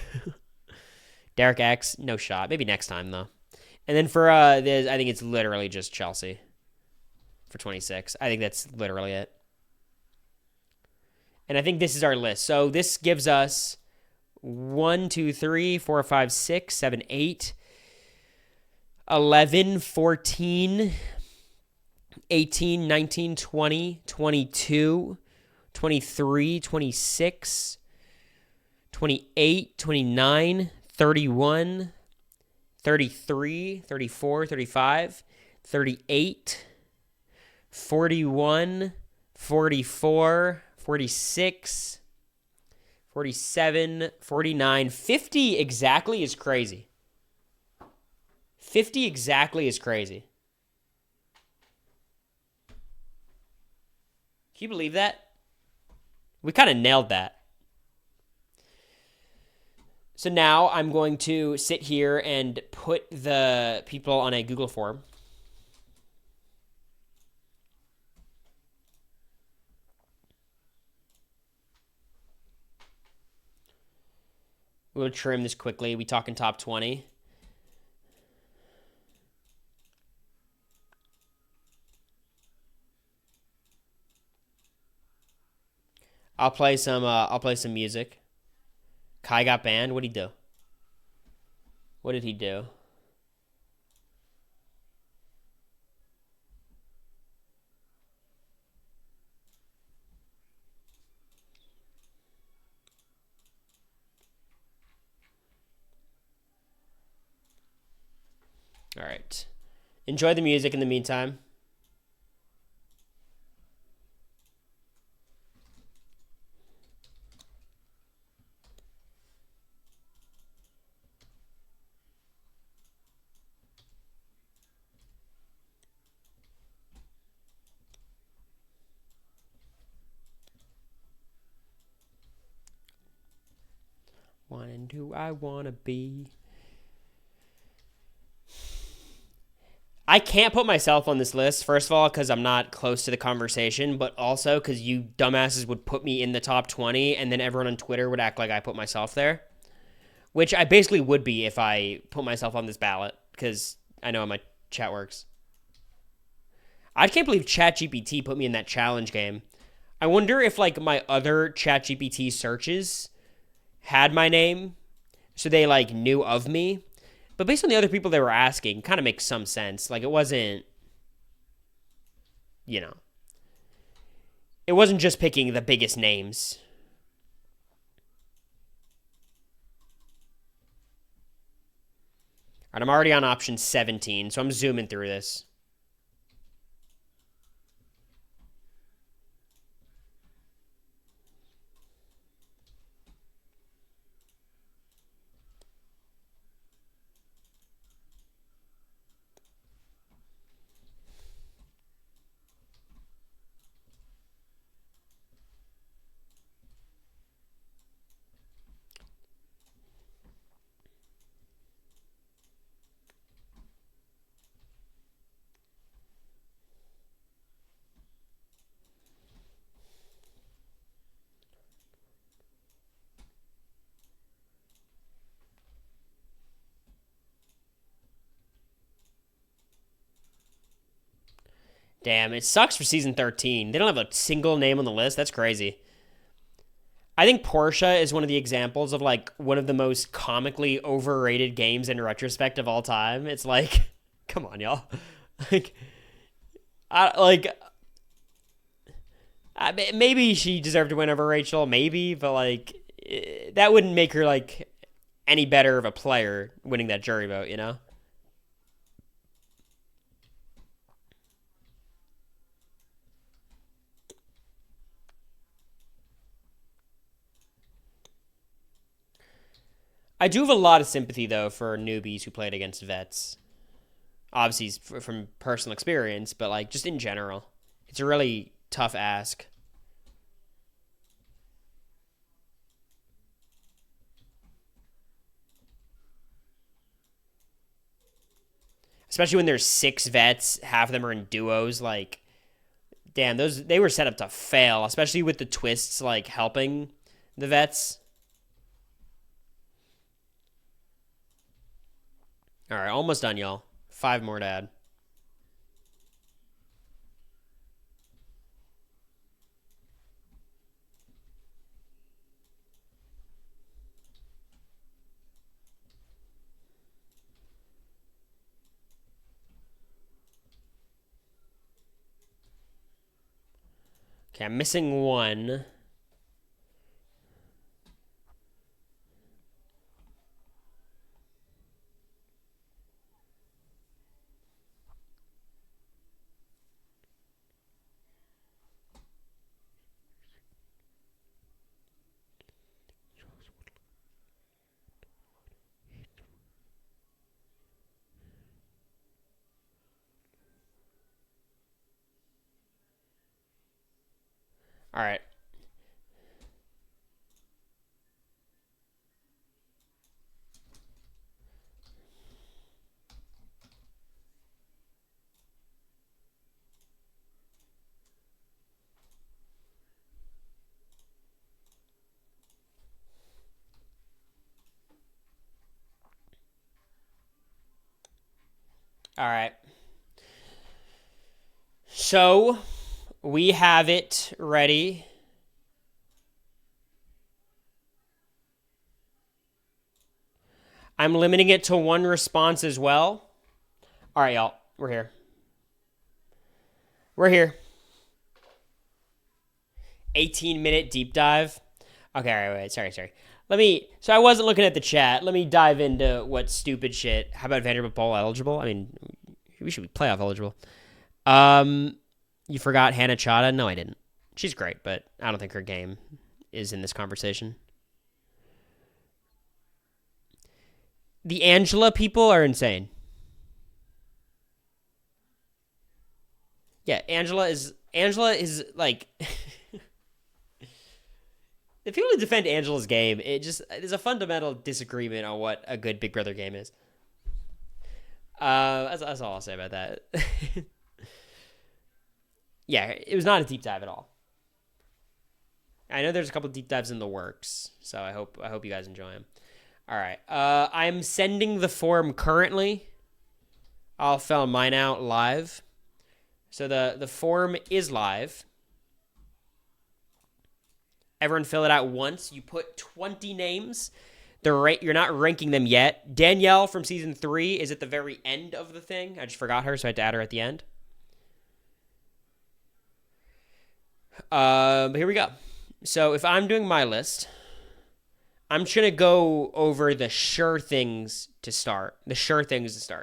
Derek X, no shot. Maybe next time, though. And then for, I think it's literally just Chelsea for 26. I think that's literally it. And I think this is our list. So this gives us 1, 2, 3, 4, 5, 6, 7, 8, 11, 14, 18, 19, 20, 22, 23, 26, 28, 29, 31, 33, 34, 35, 38, 41, 44, 46, 47, 49, 50 exactly is crazy. 50 exactly is crazy. Can you believe that? We kind of nailed that. So now I'm going to sit here and put the people on a Google form. We'll trim this quickly. We talking top 20. I'll play some music. Kai got banned. What'd he do? What did he do? All right. Enjoy the music in the meantime. One and who I wanna be. I can't put myself on this list, first of all, because I'm not close to the conversation, but also because you dumbasses would put me in the top 20, and then everyone on Twitter would act like I put myself there, which I basically would be if I put myself on this ballot, because I know how my chat works. I can't believe ChatGPT put me in that challenge game. I wonder if, like, my other ChatGPT searches had my name, so they, like, knew of me. But based on the other people they were asking, kind of makes some sense. Like, it wasn't, you know, it wasn't just picking the biggest names. All right, I'm already on option 17, so I'm zooming through this. Damn, it sucks for season 13. They don't have a single name on the list. That's crazy. I think Portia is one of the examples of, like, one of the most comically overrated games in retrospect of all time. It's like, come on, y'all. like, maybe she deserved to win over Rachel, maybe, but, like, that wouldn't make her, like, any better of a player winning that jury vote, you know? I do have a lot of sympathy, though, for newbies who played against vets. Obviously, from personal experience, but, like, just in general. It's a really tough ask. Especially when there's 6 vets, half of them are in duos. Like, damn, they were set up to fail, especially with the twists, like, helping the vets. All right, almost done, y'all. 5 more to add. Okay, I'm missing 1. All right. All right. So we have it ready. I'm limiting it to one response as well. All right, y'all. We're here. We're here. 18-minute deep dive. Okay, all right, wait. Sorry. So I wasn't looking at the chat. Let me dive into what stupid shit. How about Vanderbilt Bowl eligible? I mean, we should be playoff eligible. You forgot Hannah Chada? No, I didn't. She's great, but I don't think her game is in this conversation. The Angela people are insane. Yeah, Angela is like the people who defend Angela's game, there's a fundamental disagreement on what a good Big Brother game is. That's all I'll say about that. Yeah, it was not a deep dive at all. I know there's a couple deep dives in the works, so I hope you guys enjoy them. All right, I'm sending the form currently. I'll fill mine out live. So the form is live. Everyone fill it out once. You put 20 names. You're not ranking them yet. Danielle from season 3 is at the very end of the thing. I just forgot her, so I had to add her at the end. But here we go. So if I'm doing my list, I'm just going to go over the sure things to start.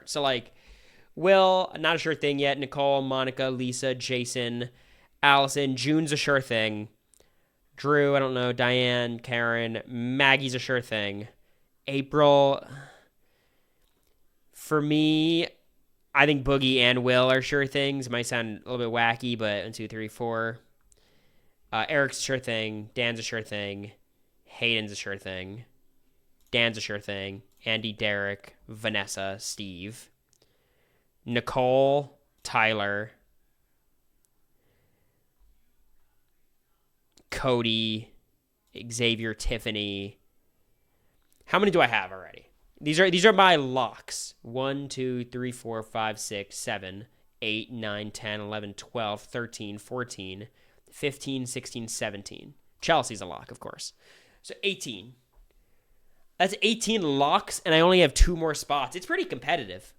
So like, Will, not a sure thing yet. Nicole, Monica, Lisa, Jason, Allison. June's a sure thing. Drew, I don't know. Diane, Karen. Maggie's a sure thing. April, for me, I think Boogie and Will are sure things. It might sound a little bit wacky, but 1, 2, 3, 4. Eric's a sure thing. Dan's a sure thing. Hayden's a sure thing. Dan's a sure thing. Andy, Derek, Vanessa, Steve. Nicole, Tyler. Cody, Xavier, Tiffany. How many do I have already? These are my locks. 1, 2, 3, 4, 5, 6, 7, 8, 9, 10, 11, 12, 13, 14, 15, 16, 17. Chelsea's a lock, of course. So 18. That's 18 locks, and I only have 2 more spots. It's pretty competitive.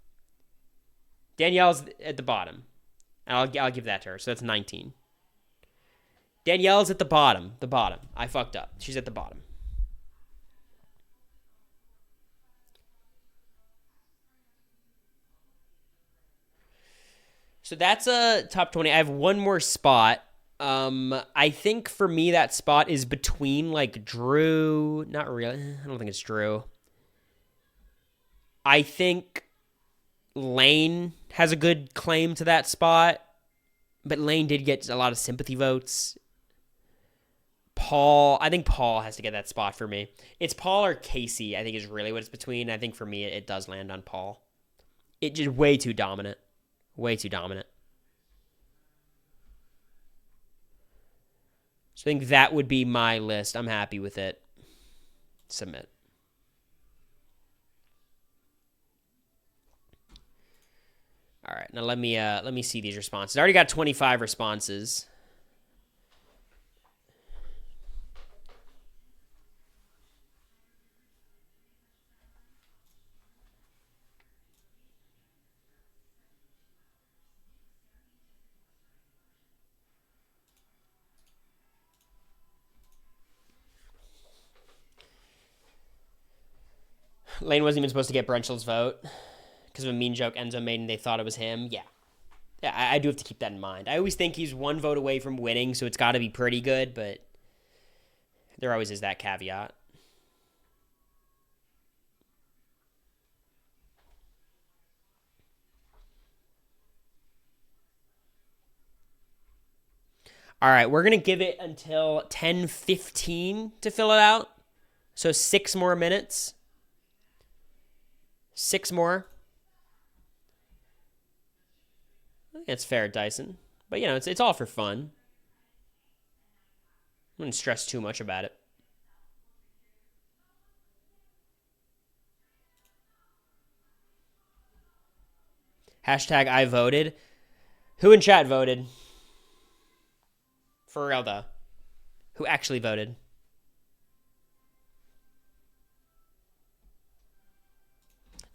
Danielle's at the bottom. I'll give that to her. So that's 19. Danielle's at the bottom. I fucked up. She's at the bottom. So that's a top 20. I have one more spot. I think for me that spot is between like Drew. Not really. I don't think it's Drew. I think Lane has a good claim to that spot, but Lane did get a lot of sympathy votes. I think Paul has to get that spot for me. It's Paul or Casey, I think, is really what it's between. I think for me, it does land on Paul. It's just way too dominant. Way too dominant. So I think that would be my list. I'm happy with it. Submit. All right, now let me see these responses. I already got 25 responses. Lane wasn't even supposed to get Brunchel's vote because of a mean joke Enzo made and they thought it was him. Yeah, I do have to keep that in mind. I always think he's 1 vote away from winning, so it's got to be pretty good, but there always is that caveat. All right, we're going to give it until 10:15 to fill it out. So 6 more minutes. 6 more. I think that's fair, Dyson. But, you know, it's all for fun. I wouldn't stress too much about it. Hashtag I voted. Who in chat voted? For real, though. Who actually voted?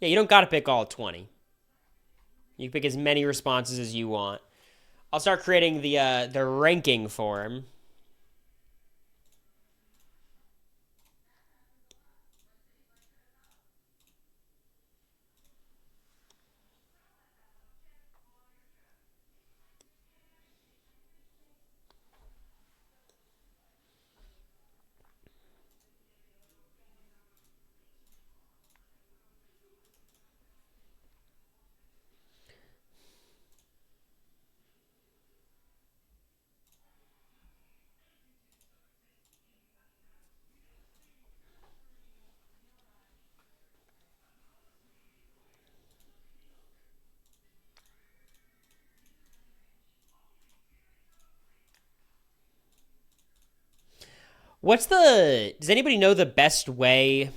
Yeah, you don't got to pick all 20. You can pick as many responses as you want. I'll start creating the ranking form. Does anybody know the best way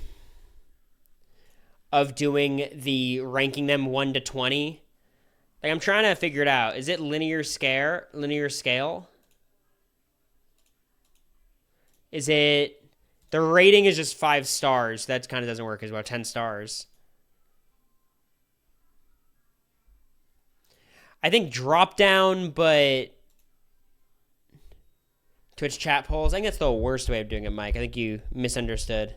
of doing the ranking them 1 to 20? Like, I'm trying to figure it out. Is it linear scale? Is it, the rating is just 5 stars. That kind of doesn't work as well. 10 stars. I think drop down, but Twitch chat polls. I think that's the worst way of doing it, Mike. I think you misunderstood.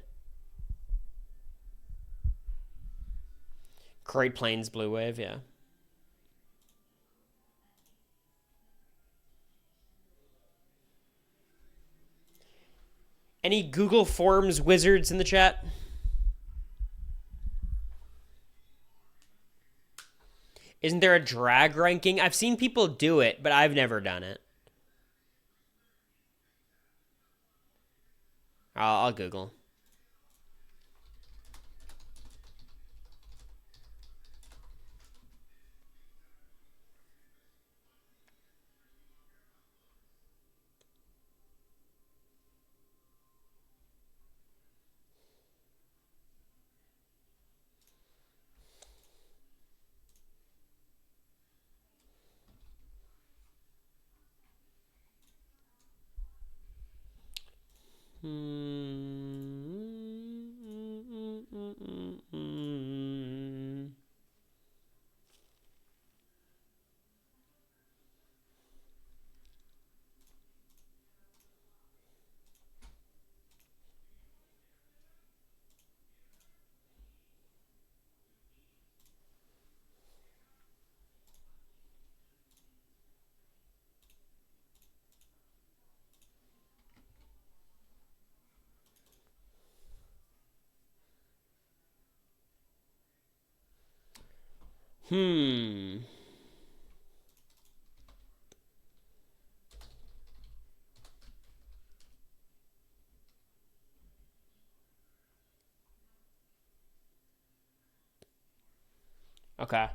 Great Plains Blue Wave, yeah. Any Google Forms wizards in the chat? Isn't there a drag ranking? I've seen people do it, but I've never done it. I'll Google. Okay.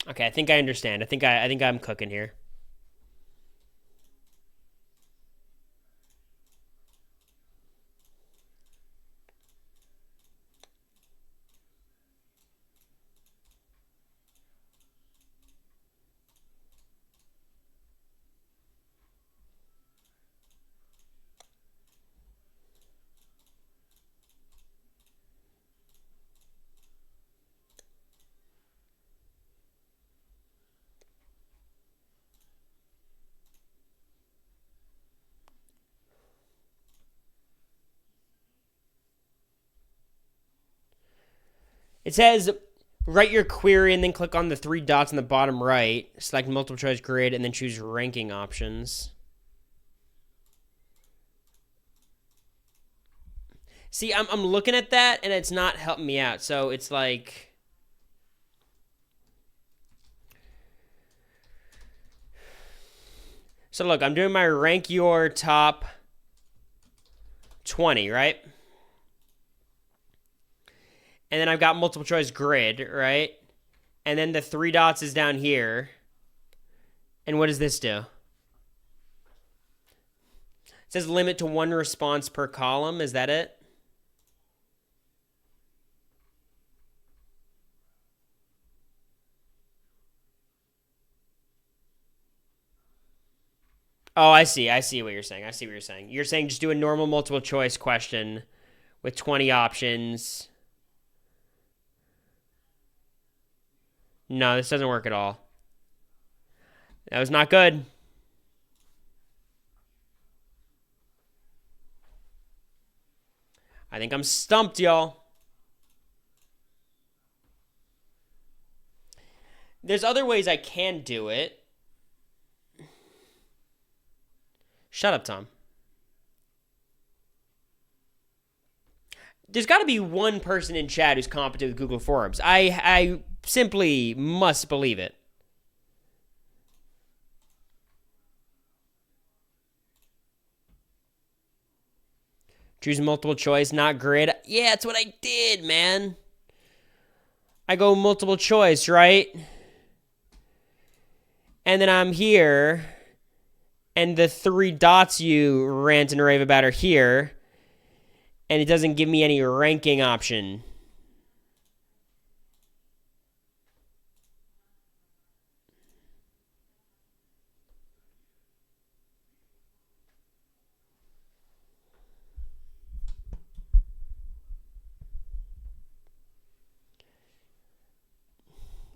Okay, I think I understand. I think I'm cooking here. It says write your query and then click on the 3 dots in the bottom right, select multiple choice grid, and then choose ranking options. See, I'm looking at that and it's not helping me out. So it's like, so look, I'm doing my rank your top 20, right? And then I've got multiple choice grid, right? And then the 3 dots is down here. And what does this do? It says limit to 1 response per column. Is that it? Oh, I see. I see what you're saying. I see what you're saying. You're saying just do a normal multiple choice question with 20 options. No, this doesn't work at all. That was not good. I think I'm stumped, y'all. There's other ways I can do it. Shut up, Tom. There's got to be one person in chat who's competent with Google Forms. I simply must believe it. Choose multiple choice, not grid. Yeah, that's what I did, man. I go multiple choice, right? And then I'm here, and the 3 dots you rant and rave about are here, and it doesn't give me any ranking option.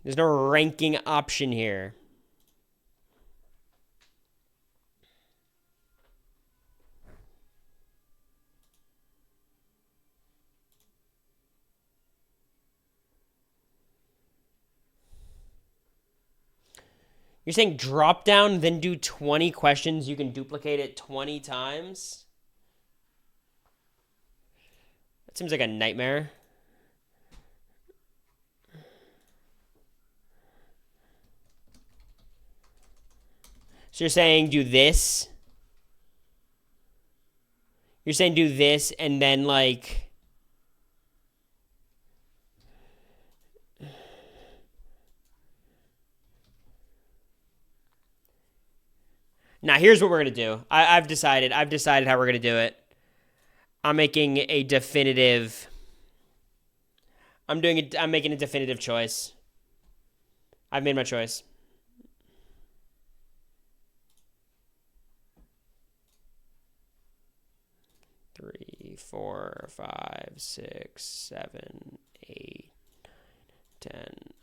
There's no ranking option here. You're saying drop down, then do 20 questions. You can duplicate it 20 times? That seems like a nightmare. So you're saying do this? You're saying do this and then like... Now, here's what we're going to do. I've decided how we're going to do it. I'm making a definitive... I'm making a definitive choice. I've made my choice. Three, 4, 5, 6, 7, 8, 10,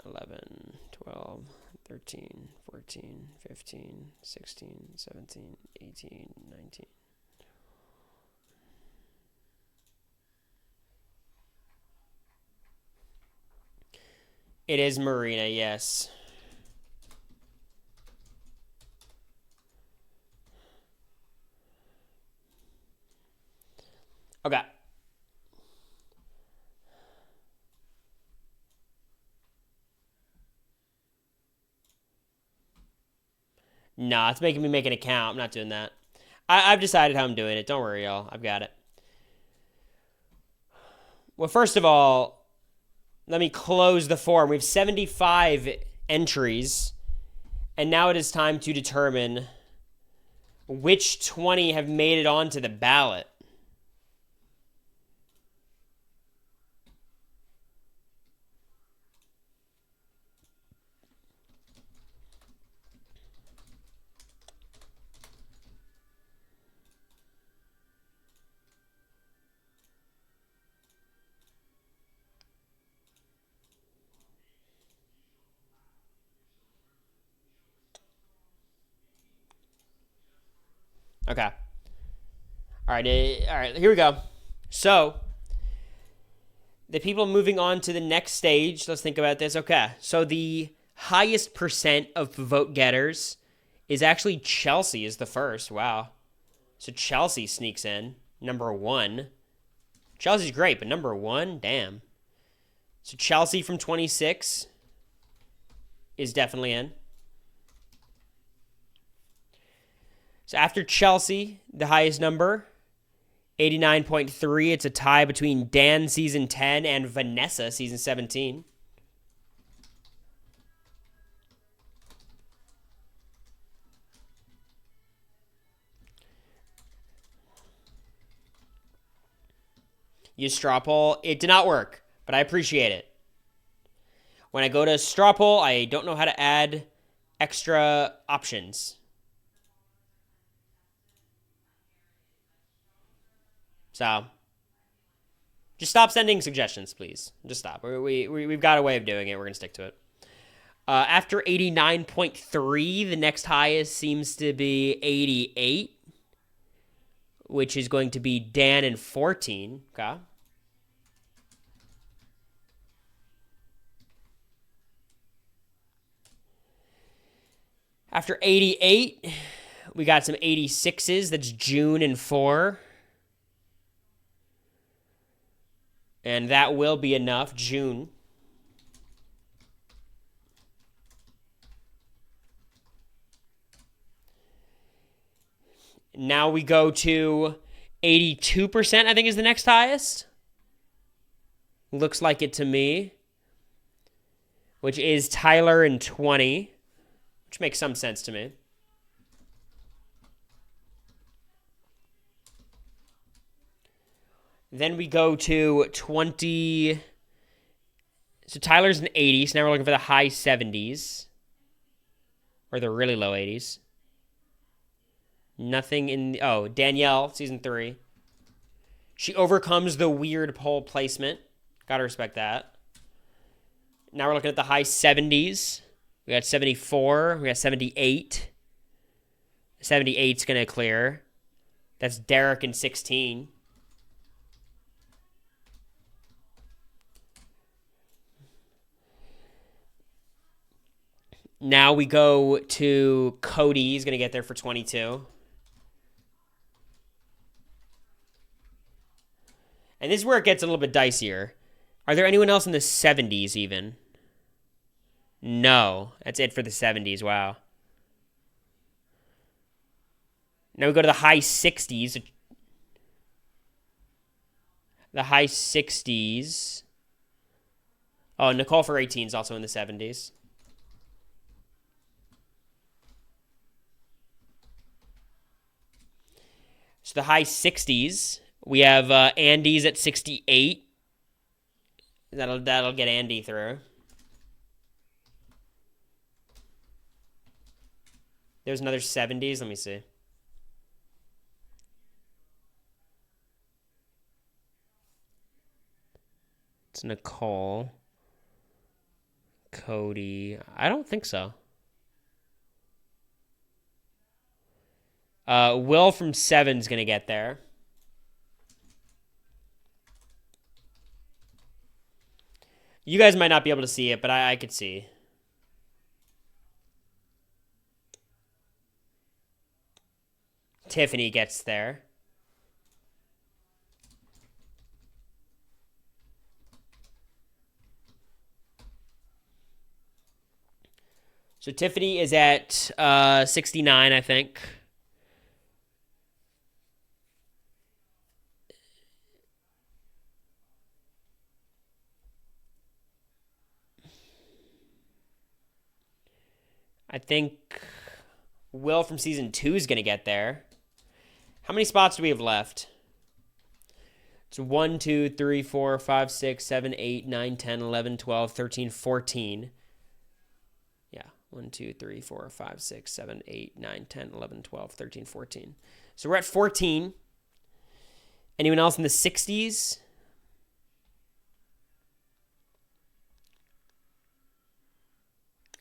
11, 12, 13, 14, 15, 16, 17, 18, 19. It is Marina, yes. Okay. Nah, it's making me make an account. I'm not doing that. I've decided how I'm doing it. Don't worry, y'all. I've got it. Well, first of all, let me close the form. We have 75 entries, and now it is time to determine which 20 have made it onto the ballot. Okay. All right, here we go. So, the people moving on to the next stage, let's think about this. Okay, so the highest percent of vote getters is actually Chelsea is the first. Wow. So Chelsea sneaks in, number 1. Chelsea's great, but number 1, damn. So Chelsea from 26 is definitely in. So after Chelsea, the highest number, 89.3. It's a tie between Dan season 10 and Vanessa season 17. Use straw poll. It did not work, but I appreciate it. When I go to straw poll, I don't know how to add extra options. So just stop sending suggestions, please. Just stop. We've got a way of doing it. We're going to stick to it. After 89.3, the next highest seems to be 88, which is going to be Dan and 14. Okay. After 88, we got some 86s. That's June and 4. And that will be enough. June. Now we go to 82%, I think is the next highest. Looks like it to me. Which is Tyler and 20. Which makes some sense to me. Then we go to 20. So Tyler's an 80. So now we're looking for the high 70s. Or the really low 80s. Nothing in... Oh, Danielle, season 3. She overcomes the weird poll placement. Gotta respect that. Now we're looking at the high 70s. We got 74. We got 78. 78's going to clear. That's Derek in 16. Now we go to Cody. He's going to get there for 22. And this is where it gets a little bit dicier. Are there anyone else in the 70s even? No. That's it for the 70s. Wow. Now we go to the high 60s. The high 60s. Oh, Nicole for 18 is also in the 70s. So the high 60s. We have Andy's at 68. That'll get Andy through. There's another 70s. Let me see. It's Nicole. Cody. I don't think so. Will from 7's going to get there. You guys might not be able to see it, but I could see. Tiffany gets there. So Tiffany is at 69, I think. I think Will from season 2 is going to get there. How many spots do we have left? It's 1, 2, 3, 4, 5, 6, 7, 8, 9, 10, 11, 12, 13, 14. Yeah, 1, 2, 3, 4, 5, 6, 7, 8, 9, 10, 11, 12, 13, 14. So we're at 14. Anyone else in the 60s?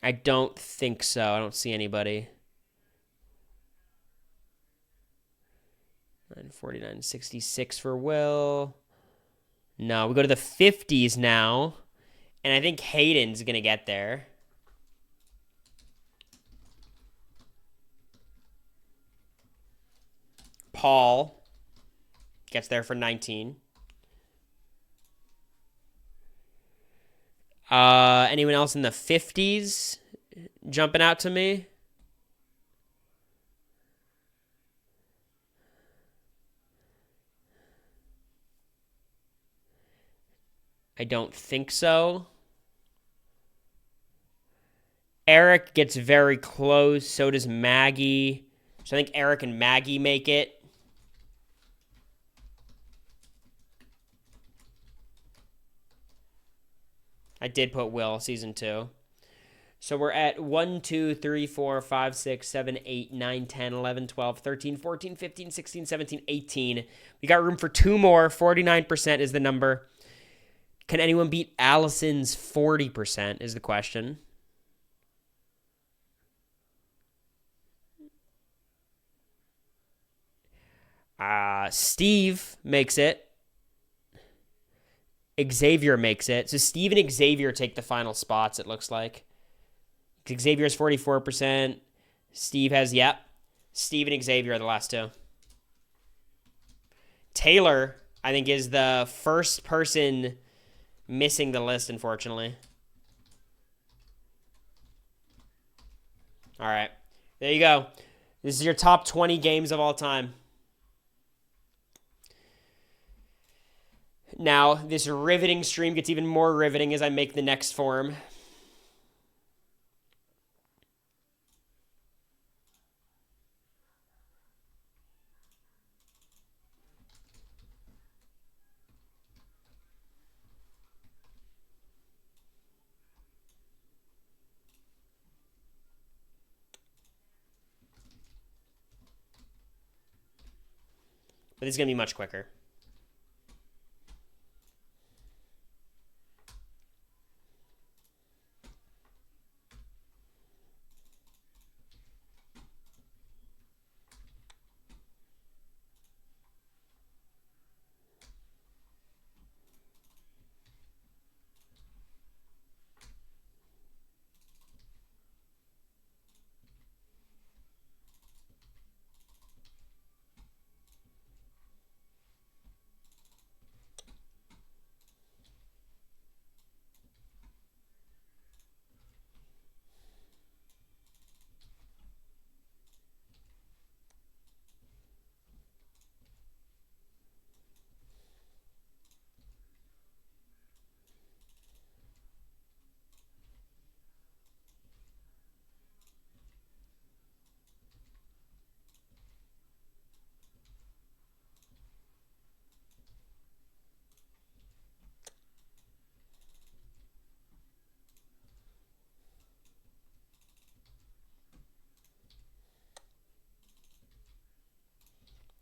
I don't think so. I don't see anybody. 949, 66 for Will. No, we go to the 50s now. And I think Hayden's going to get there. Paul gets there for 19. Anyone else in the 50s jumping out to me? I don't think so. Eric gets very close. So does Maggie. So I think Eric and Maggie make it. I did put Will, season 2. So we're at 1, 2, 3, 4, 5, 6, 7, 8, 9, 10, 11, 12, 13, 14, 15, 16, 17, 18. We got room for 2 more. 49% is the number. Can anyone beat Allison's 40% is the question. Steve makes it. Xavier makes it. So Steve and Xavier take the final spots, it looks like. Xavier has 44%. Steve has, yep. Steve and Xavier are the last 2. Taylor, I think, is the first person missing the list, unfortunately. All right. There you go. This is your top 20 games of all time. Now, this riveting stream gets even more riveting as I make the next form. But this is going to be much quicker.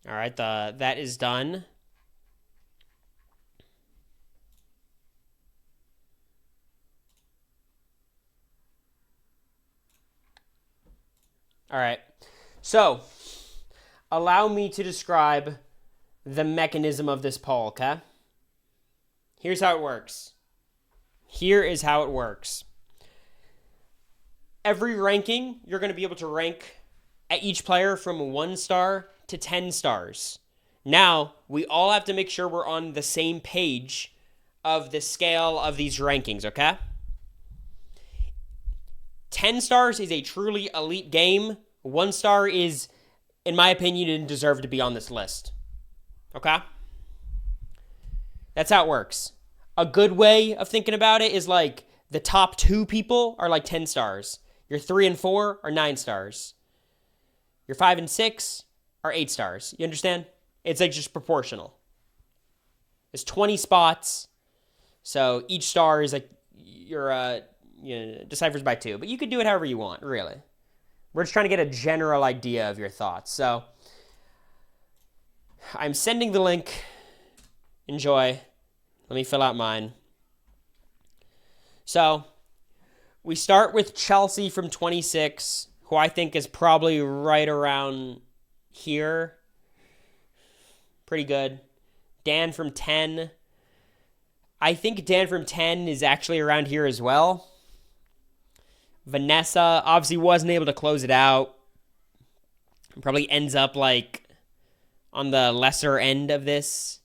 All right, that is done. All right. So, allow me to describe the mechanism of this poll, okay? Here's how it works. Here is how it works. Every ranking, you're going to be able to rank at each player from 1 star to 10 stars. Now, we all have to make sure we're on the same page of the scale of these rankings, okay? 10 stars is a truly elite game. 1 star is, in my opinion, didn't deserve to be on this list. Okay? That's how it works. A good way of thinking about it is like the top 2 people are like 10 stars. Your 3 and 4 are 9 stars. Your 5 and 6 are 8 stars. You understand? It's like just proportional. There's 20 spots. So each star is like deciphers by 2. But you could do it however you want, really. We're just trying to get a general idea of your thoughts. So I'm sending the link. Enjoy. Let me fill out mine. So we start with Chelsea from 26, who I think is probably right around here. Pretty good. Dan from 10. I think Dan from 10 is actually around here as well. Vanessa obviously wasn't able to close it out. Probably ends up like on the lesser end of this.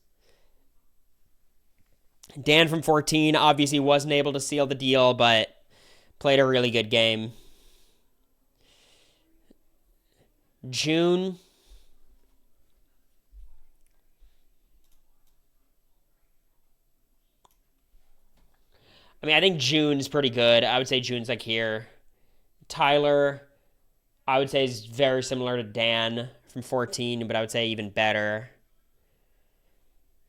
Dan from 14 obviously wasn't able to seal the deal, but played a really good game. June. I mean, I think June's pretty good. I would say June's like here. Tyler, I would say is very similar to Dan from 14, but I would say even better.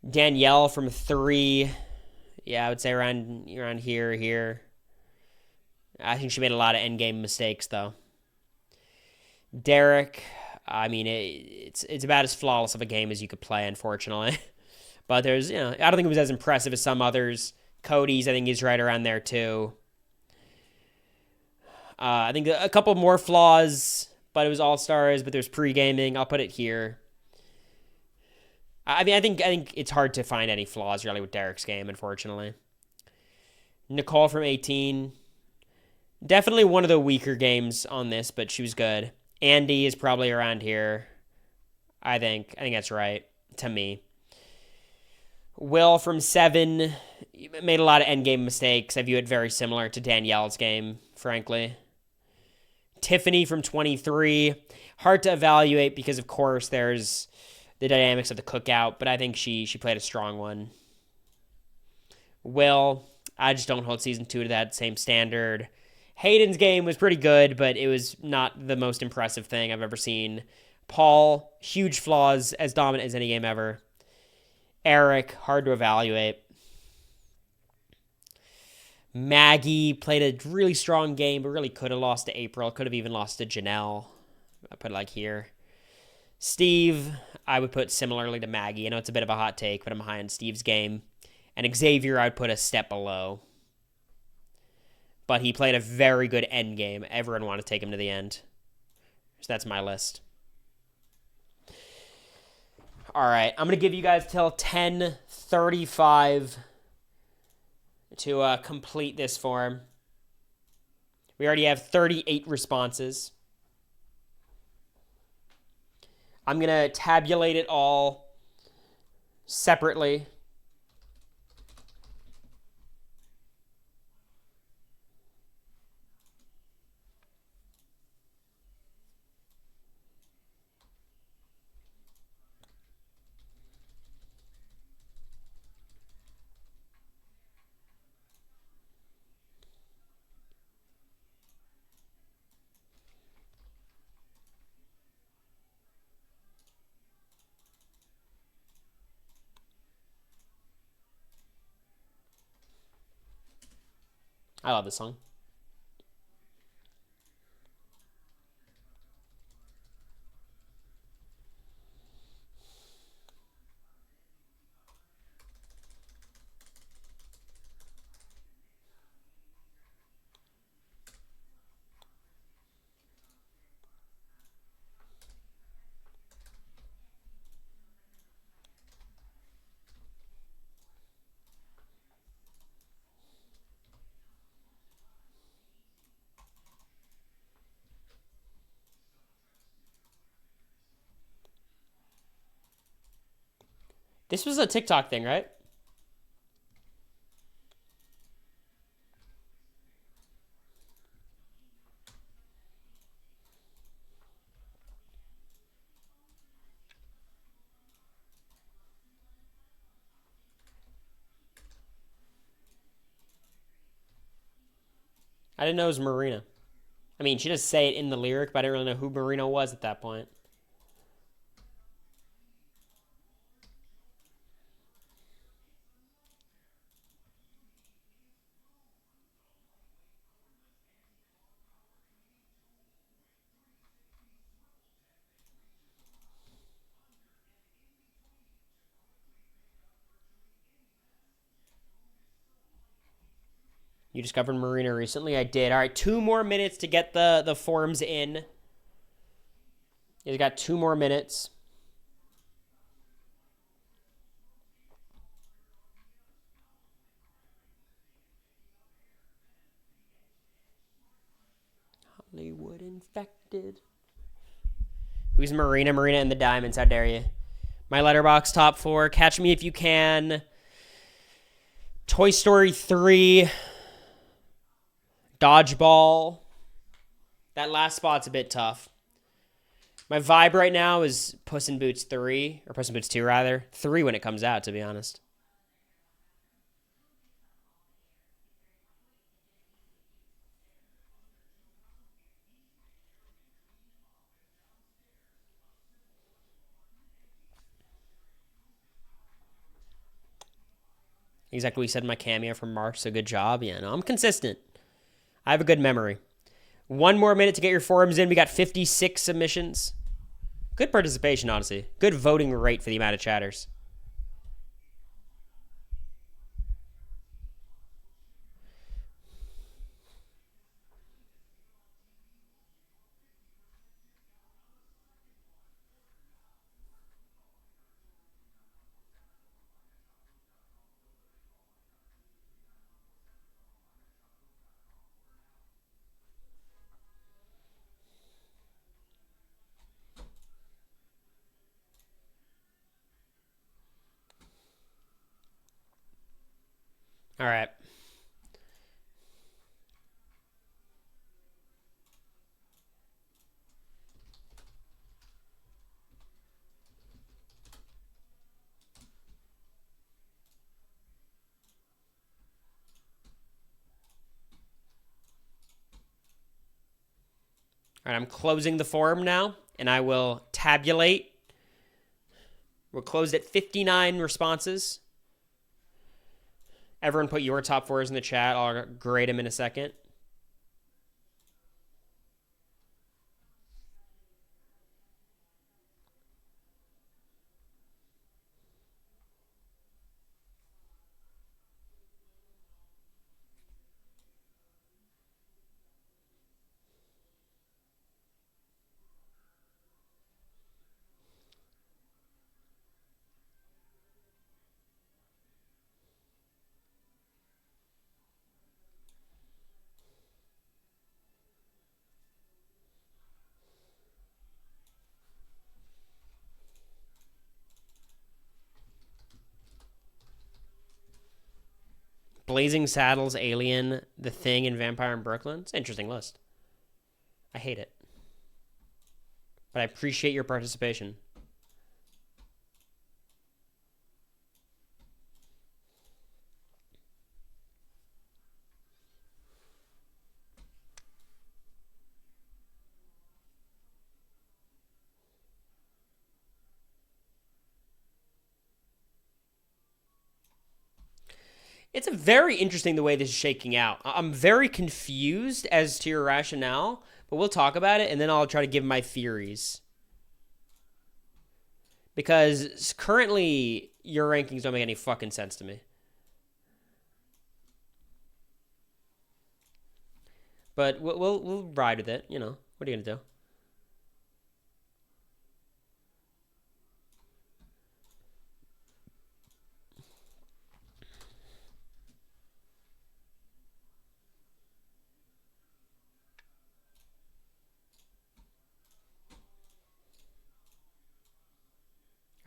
Danielle from 3. Yeah, I would say around here. I think she made a lot of endgame mistakes, though. Derek, I mean, it's about as flawless of a game as you could play, unfortunately. But there's, I don't think it was as impressive as some others. Cody's, I think he's right around there, too. I think a couple more flaws, but it was all-stars, but there's pre-gaming. I'll put it here. I mean, I think it's hard to find any flaws, really, with Derek's game, unfortunately. Nicole from 18. Definitely one of the weaker games on this, but she was good. Andy is probably around here. I think that's right, to me. Will from 7 made a lot of endgame mistakes. I view it very similar to Danielle's game, frankly. Tiffany from 23. Hard to evaluate because, of course, there's the dynamics of the cookout, but I think she played a strong one. Will, I just don't hold season 2 to that same standard. Hayden's game was pretty good, but it was not the most impressive thing I've ever seen. Paul, huge flaws, as dominant as any game ever. Eric, hard to evaluate. Maggie played a really strong game, but really could have lost to April. Could have even lost to Janelle. I put it like here. Steve, I would put similarly to Maggie. I know it's a bit of a hot take, but I'm high on Steve's game. And Xavier, I'd put a step below. But he played a very good end game. Everyone wanted to take him to the end. So that's my list. All right, I'm going to give you guys till 10:35 to complete this form. We already have 38 responses. I'm going to tabulate it all separately. I love this song. This was a TikTok thing, right? I didn't know it was Marina. I mean, she does say it in the lyric, but I didn't really know who Marina was at that point. You discovered Marina recently? I did. All right, 2 more minutes to get the forms in. You got 2 more minutes. Hollywood infected. Who's Marina? Marina and the Diamonds. How dare you? My Letterboxd top 4. Catch Me If You Can. Toy Story 3. Dodgeball. That last spot's a bit tough. My vibe right now is Puss in Boots 3, or Puss in Boots 2, rather. 3 when it comes out, to be honest. Exactly what you said in my cameo from March, so good job. Yeah, no, I'm consistent. I have a good memory. One more minute to get your forums in. We got 56 submissions. Good participation, honestly. Good voting rate for the amount of chatters. All right. All right, I'm closing the forum now, and I will tabulate. We're closed at 59 responses. Everyone put your top fours in the chat. I'll grade them in a second. Blazing Saddles, Alien, The Thing, and Vampire in Brooklyn. It's an interesting list. I hate it. But I appreciate your participation. It's a very interesting the way this is shaking out. I'm very confused as to your rationale, but we'll talk about it, and then I'll try to give my theories. Because currently, your rankings don't make any fucking sense to me. But we'll ride with it, you know. What are you gonna do?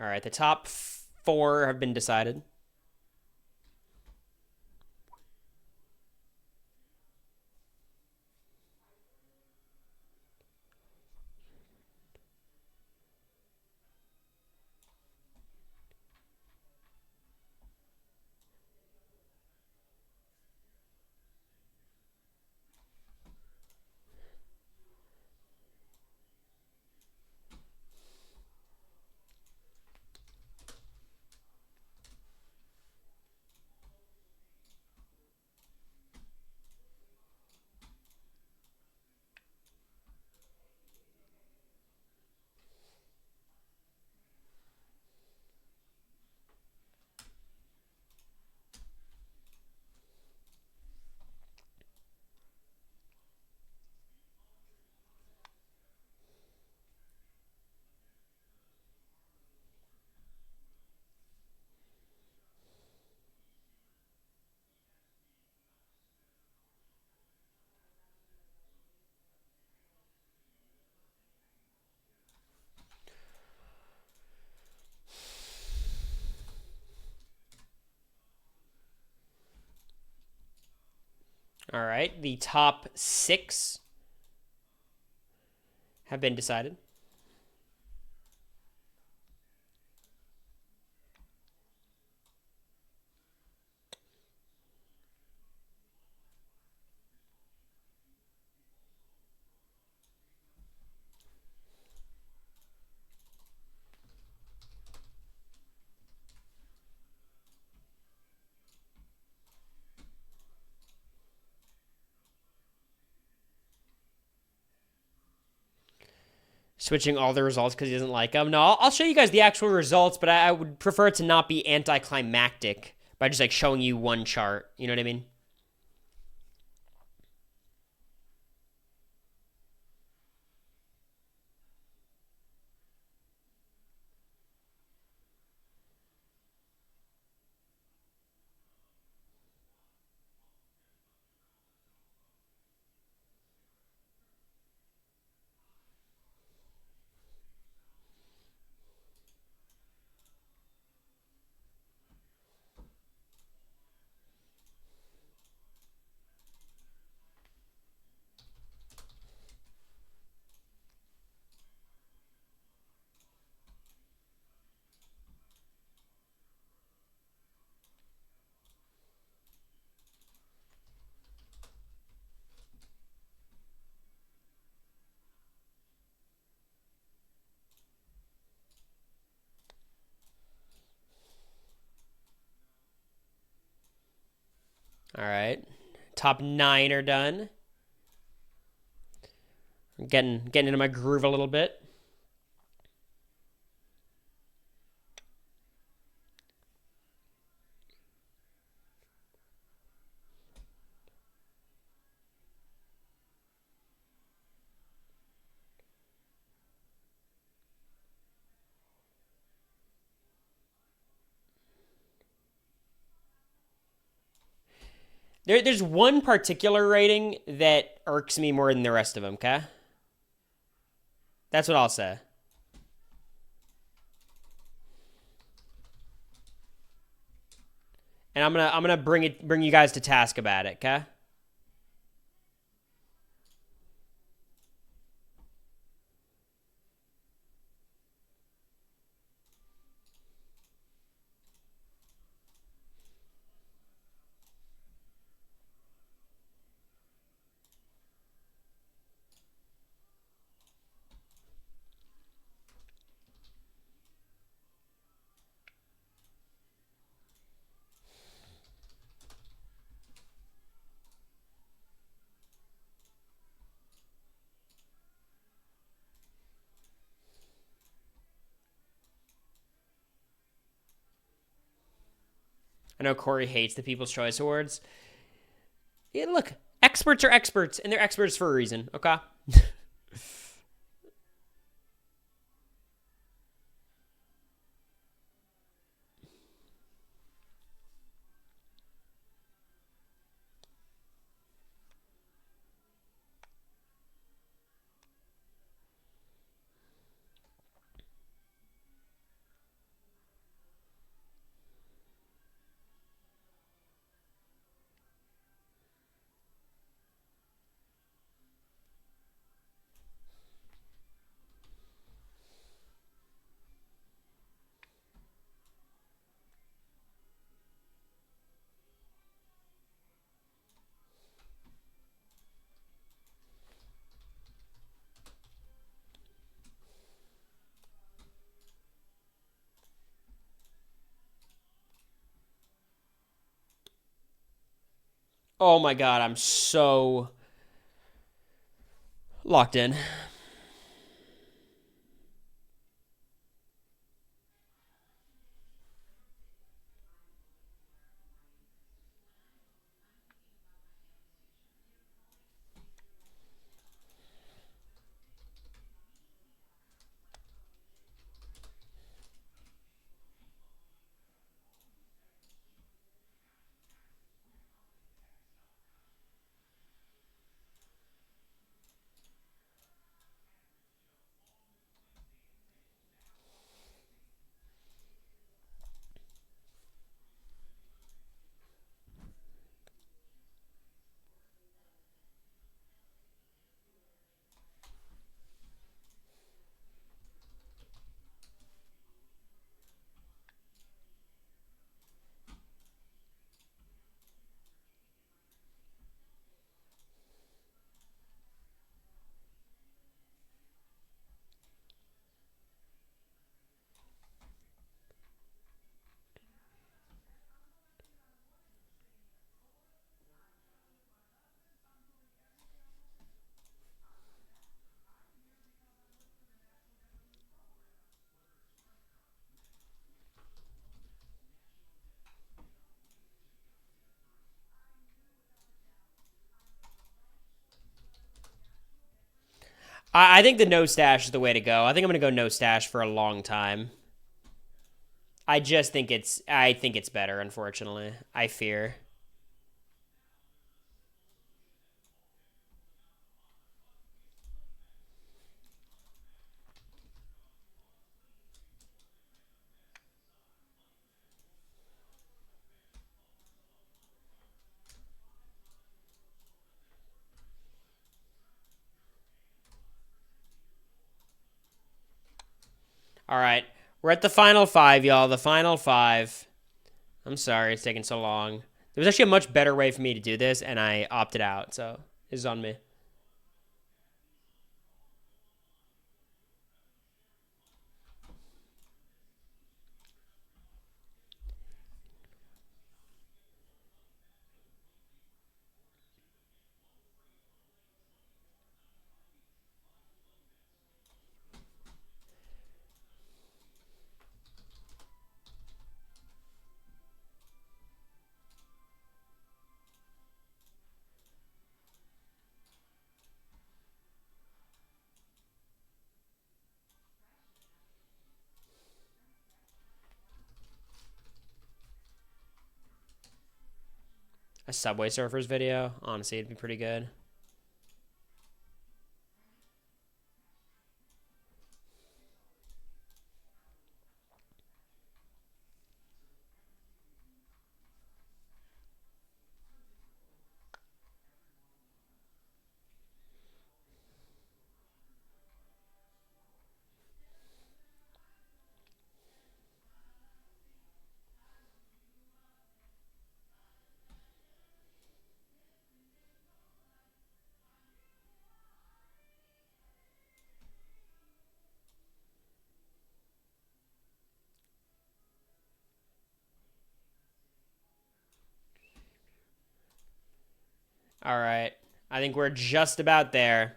All right, the top four have been decided. All right, the top six have been decided. Switching all the results because he doesn't like them. No, I'll show you guys the actual results, but I would prefer it to not be anticlimactic by just like showing you one chart. You know what I mean? All right. Top 9 are done. I'm getting into my groove a little bit. There's one particular rating that irks me more than the rest of them, okay? That's what I'll say. And I'm gonna bring you guys to task about it, okay? I know Cory hates the People's Choice Awards. Yeah, look, experts are experts, and they're experts for a reason, okay? Oh my god, I'm so locked in. I think the no stash is the way to go. I think I'm going to go no stash for a long time. I think it's better, unfortunately. I fear. All right. We're at the final 5, y'all. The final 5. I'm sorry it's taking so long. There was actually a much better way for me to do this, and I opted out, so this is on me. A Subway Surfers video. Honestly, it'd be pretty good. All right. I think we're just about there.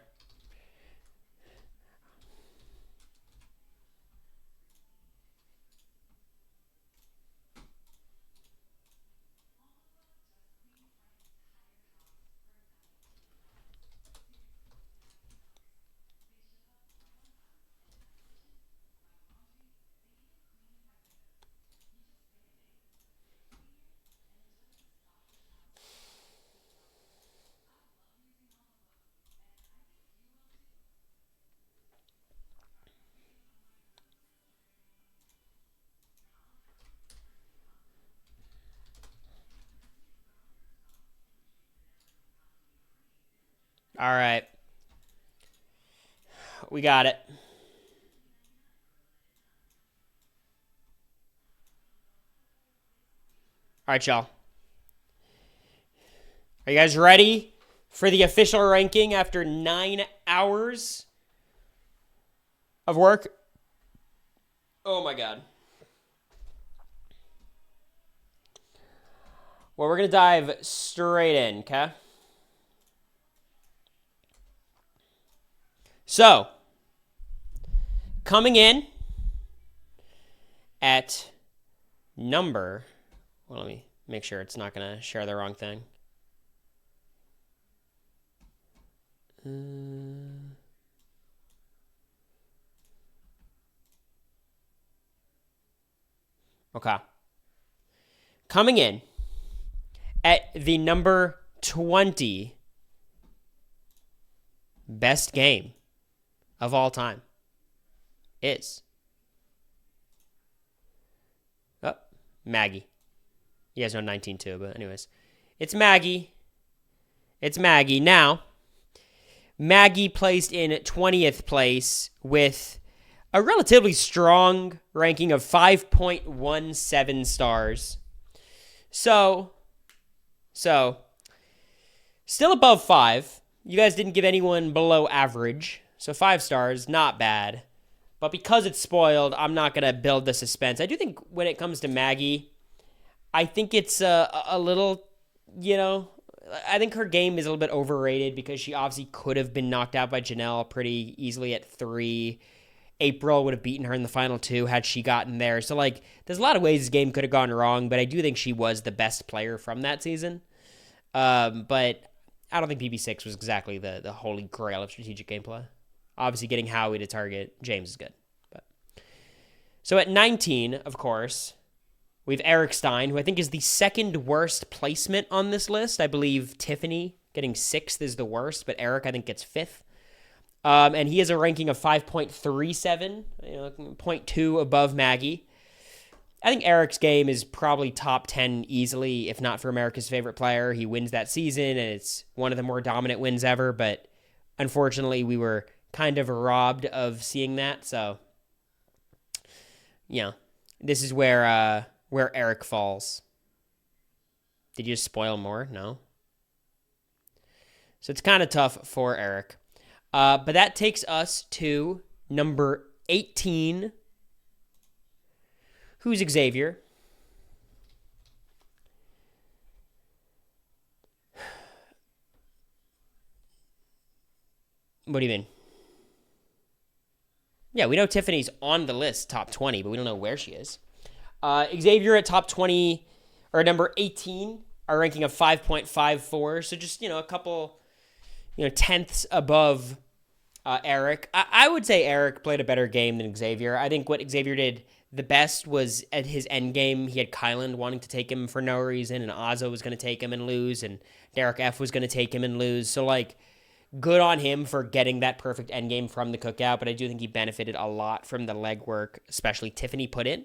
All right. We got it. All right, y'all. Are you guys ready for the official ranking after 9 hours of work? Oh, my God. Well, we're going to dive straight in, okay? So, coming in at number... Well, let me make sure it's not going to share the wrong thing. Okay. Coming in at the number 20 best game of all time is Maggie. You guys know 19 too, but anyways. It's Maggie. It's Maggie. Now, Maggie placed in 20th place with a relatively strong ranking of 5.17 stars. So, still above 5. You guys didn't give anyone below average. So 5 stars, not bad. But because it's spoiled, I'm not going to build the suspense. I do think when it comes to Maggie, I think it's a little, I think her game is a little bit overrated because she obviously could have been knocked out by Janelle pretty easily at 3. April would have beaten her in the final 2 had she gotten there. So, there's a lot of ways this game could have gone wrong, but I do think she was the best player from that season. But I don't think PB6 was exactly the holy grail of strategic gameplay. Obviously, getting Howie to target James is good. But so at 19, of course, we have Eric Stein, who I think is the second worst placement on this list. I believe Tiffany getting 6th is the worst, but Eric, I think, gets 5th. And he has a ranking of 5.37, 0.2 above Maggie. I think Eric's game is probably top 10 easily, if not for America's favorite player. He wins that season, and it's one of the more dominant wins ever, but unfortunately, we were kind of robbed of seeing that, so, this is where Eric falls. Did you just spoil more? No? So it's kind of tough for Eric. But that takes us to number 18. Who's Xavier? What do you mean? Yeah, we know Tiffany's on the list, top 20, but we don't know where she is. Xavier at top 20, or number 18, our ranking of 5.54. So just, a couple, tenths above Eric. I would say Eric played a better game than Xavier. I think what Xavier did the best was at his end game. He had Kyland wanting to take him for no reason, and Ozzo was going to take him and lose, and Derek F was going to take him and lose. So, good on him for getting that perfect end game from the cookout, but I do think he benefited a lot from the legwork, especially Tiffany put in.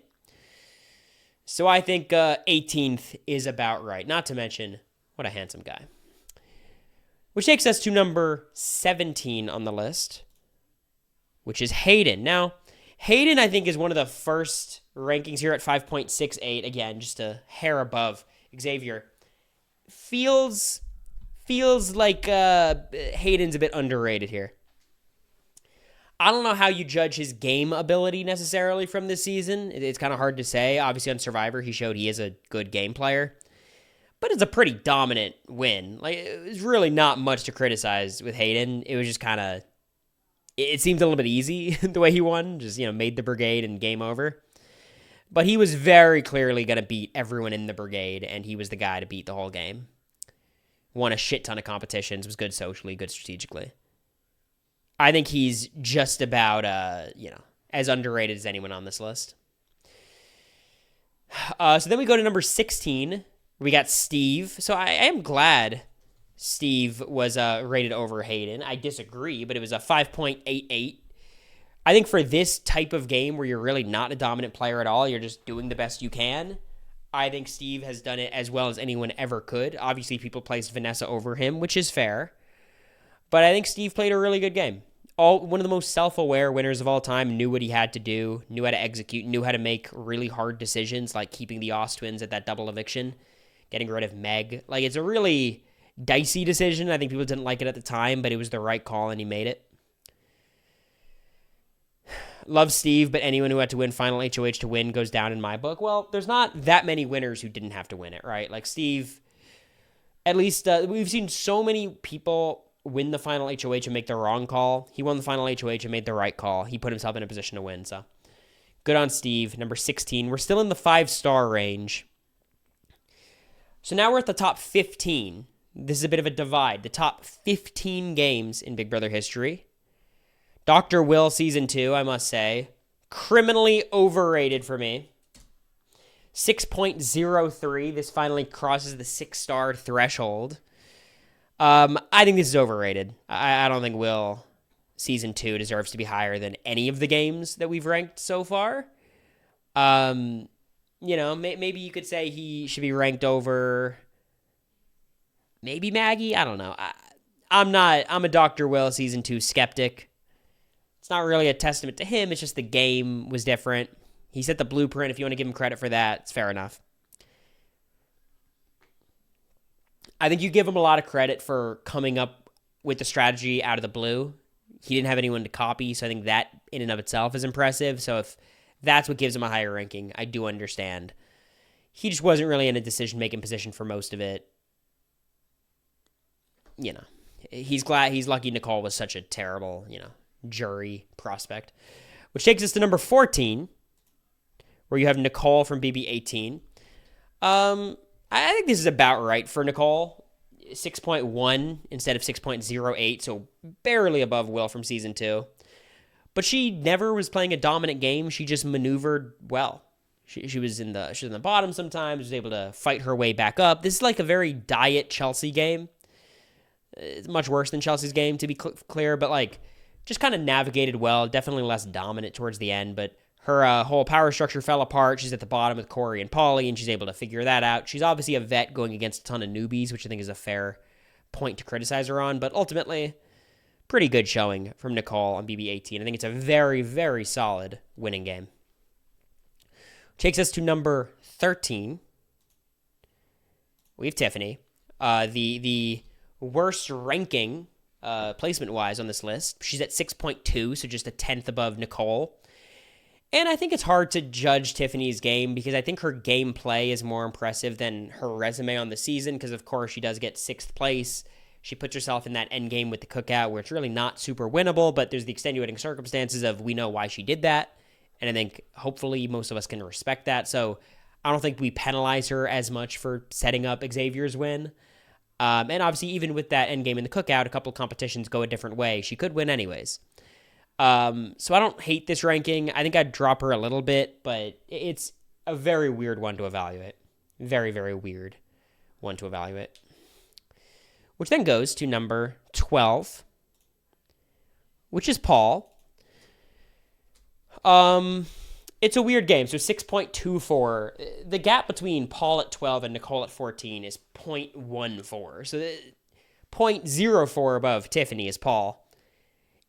So I think 18th is about right. Not to mention, what a handsome guy. Which takes us to number 17 on the list, which is Hayden. Now, Hayden, I think, is one of the first rankings here at 5.68. Again, just a hair above Xavier. Feels like Hayden's a bit underrated here. I don't know how you judge his game ability necessarily from this season. It's kind of hard to say. Obviously, on Survivor, he showed he is a good game player. But it's a pretty dominant win. It was really not much to criticize with Hayden. It was just kind of... It seemed a little bit easy the way he won. Just, made the brigade and game over. But he was very clearly going to beat everyone in the brigade, and he was the guy to beat the whole game. Won a shit ton of competitions, was good socially, good strategically. I think he's just about, as underrated as anyone on this list. So then we go to number 16. We got Steve. So I am glad Steve was rated over Hayden. I disagree, but it was a 5.88. I think for this type of game where you're really not a dominant player at all, you're just doing the best you can, I think Steve has done it as well as anyone ever could. Obviously, people placed Vanessa over him, which is fair. But I think Steve played a really good game. One of the most self-aware winners of all time, knew what he had to do, knew how to execute, knew how to make really hard decisions, like keeping the Oz twins at that double eviction, getting rid of Meg. It's a really dicey decision. I think people didn't like it at the time, but it was the right call, and he made it. Love Steve, but anyone who had to win Final HOH to win goes down in my book. Well, there's not that many winners who didn't have to win it, right? Steve, at least we've seen so many people win the Final HOH and make the wrong call. He won the Final HOH and made the right call. He put himself in a position to win, so good on Steve. Number 16. We're still in the 5-star range. So now we're at the top 15. This is a bit of a divide. The top 15 games in Big Brother history. Dr. Will Season 2, I must say, criminally overrated for me. 6.03. This finally crosses the 6-star threshold. I think this is overrated. I don't think Will Season 2 deserves to be higher than any of the games that we've ranked so far. Maybe you could say he should be ranked over maybe Maggie. I don't know. I'm a Dr. Will Season 2 skeptic. It's not really a testament to him. It's just the game was different. He set the blueprint. If you want to give him credit for that, it's fair enough. I think you give him a lot of credit for coming up with the strategy out of the blue. He didn't have anyone to copy, so I think that in and of itself is impressive. So if that's what gives him a higher ranking, I do understand. He just wasn't really in a decision-making position for most of it. He's lucky Nicole was such a terrible, jury prospect. Which takes us to number 14, where you have Nicole from BB18. I think this is about right for Nicole. 6.1 instead of 6.08, so barely above Will from Season 2. But she never was playing a dominant game. She just maneuvered well. She was in the bottom sometimes, was able to fight her way back up. This is like a very diet Chelsea game. It's much worse than Chelsea's game, to be clear, but like just kind of navigated well. Definitely less dominant towards the end, but her whole power structure fell apart. She's at the bottom with Cory and Pauly, and she's able to figure that out. She's obviously a vet going against a ton of newbies, which I think is a fair point to criticize her on, but ultimately, pretty good showing from Nicole on BB18. I think it's a very, very solid winning game. Takes us to number 13. We have Tiffany. The worst ranking placement-wise on this list. She's at 6.2, so just a tenth above Nicole. And I think it's hard to judge Tiffany's game because I think her gameplay is more impressive than her resume on the season because, of course, she does get 6th place. She puts herself in that end game with the cookout where it's really not super winnable, but there's the extenuating circumstances of we know why she did that. And I think hopefully most of us can respect that. So I don't think we penalize her as much for setting up Xavier's win. And obviously, even with that end game in the cookout, a couple of competitions go a different way. She could win anyways. So I don't hate this ranking. I think I'd drop her a little bit, but it's a very weird one to evaluate. Very, very weird one to evaluate. Which then goes to number 12, which is Paul. It's a weird game. So 6.24. The gap between Paul at 12 and Nicole at 14 is 0.14. So 0.04 above Tiffany is Paul.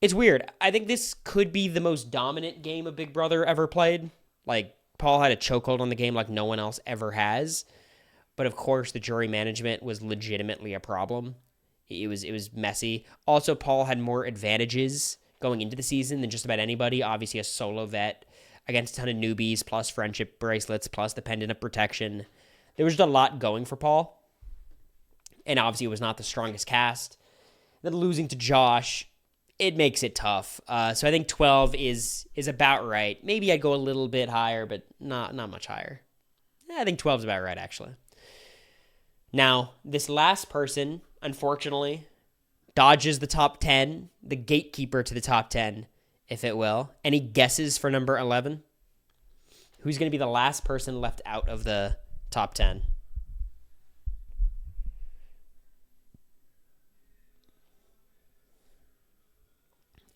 It's weird. I think this could be the most dominant game a Big Brother ever played. Like, Paul had a chokehold on the game like no one else ever has. But of course, the jury management was legitimately a problem. It was messy. Also, Paul had more advantages going into the season than just about anybody. Obviously, a solo vet against a ton of newbies, plus friendship bracelets, plus the pendant of protection. There was just a lot going for Paul. And obviously, it was not the strongest cast. Then losing to Josh, it makes it tough. So I think 12 is about right. Maybe I'd go a little bit higher, but not much higher. I think 12 is about right, actually. Now, this last person, unfortunately, dodges the top 10, the gatekeeper to the top 10, if it will. Any guesses for number 11? Who's going to be the last person left out of the top 10?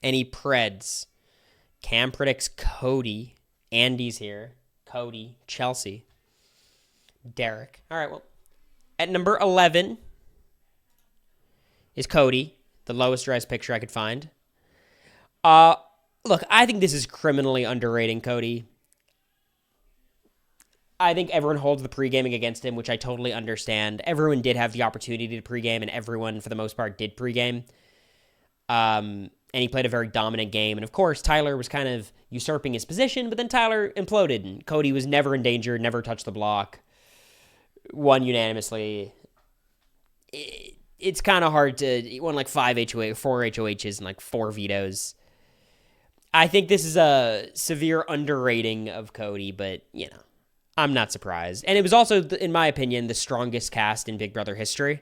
Any Preds? Cam predicts Cody. Andy's here. Cody. Chelsea. Derek. All right, well, at number 11 is Cody, the lowest res picture I could find. Look, I think this is criminally underrating Cody. I think everyone holds the pre-gaming against him, which I totally understand. Everyone did have the opportunity to pre-game, and everyone, for the most part, did pre-game. And he played a very dominant game. And, of course, Tyler was kind of usurping his position, but then Tyler imploded, and Cody was never in danger, never touched the block, won unanimously. It's kind of hard to... He won like 4 HOHs and like 4 vetoes. I think this is a severe underrating of Cody, but, you know, I'm not surprised. And it was also, in my opinion, the strongest cast in Big Brother history.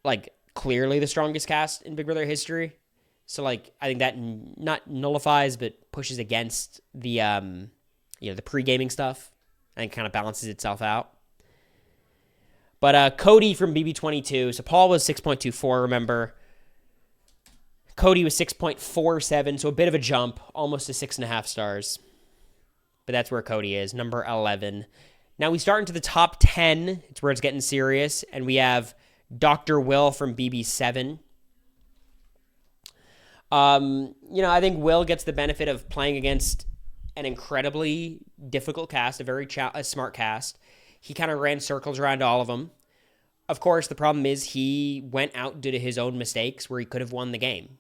Like, clearly the strongest cast in Big Brother history. So, like, I think that not nullifies, but pushes against the, the pre-gaming stuff. I think it kind of balances itself out. But Cody from BB22. So Paul was 6.24, remember. Cody was 6.47, so a bit of a jump, almost to 6.5 stars. But that's where Cody is, number 11. Now we start into the top 10. It's where it's getting serious. And we have Dr. Will from BB7. I think Will gets the benefit of playing against an incredibly difficult cast, a smart cast. He kind of ran circles around all of them. Of course, the problem is he went out due to his own mistakes where he could have won the game.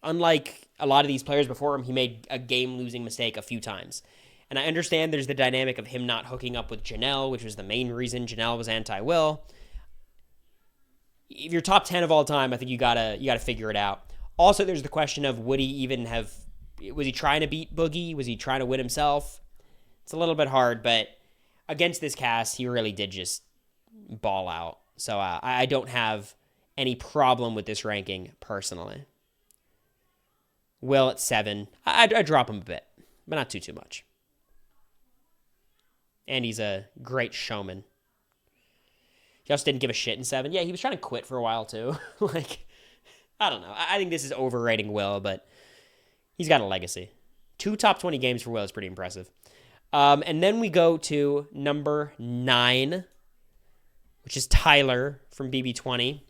Unlike a lot of these players before him, he made a game-losing mistake a few times. And I understand there's the dynamic of him not hooking up with Janelle, which was the main reason Janelle was anti-Will. If you're top 10 of all time, I think you gotta figure it out. Also, there's the question of was he trying to beat Boogie? Was he trying to win himself? It's a little bit hard, but against this cast, he really did just ball out. So I don't have any problem with this ranking personally. Will at 7. I'd drop him a bit, but not too much. And he's a great showman. He also didn't give a shit in 7. Yeah, he was trying to quit for a while, too. Like, I don't know. I think this is overrating Will, but he's got a legacy. 2 top 20 games for Will is pretty impressive. And then we go to number 9, which is Tyler from BB20.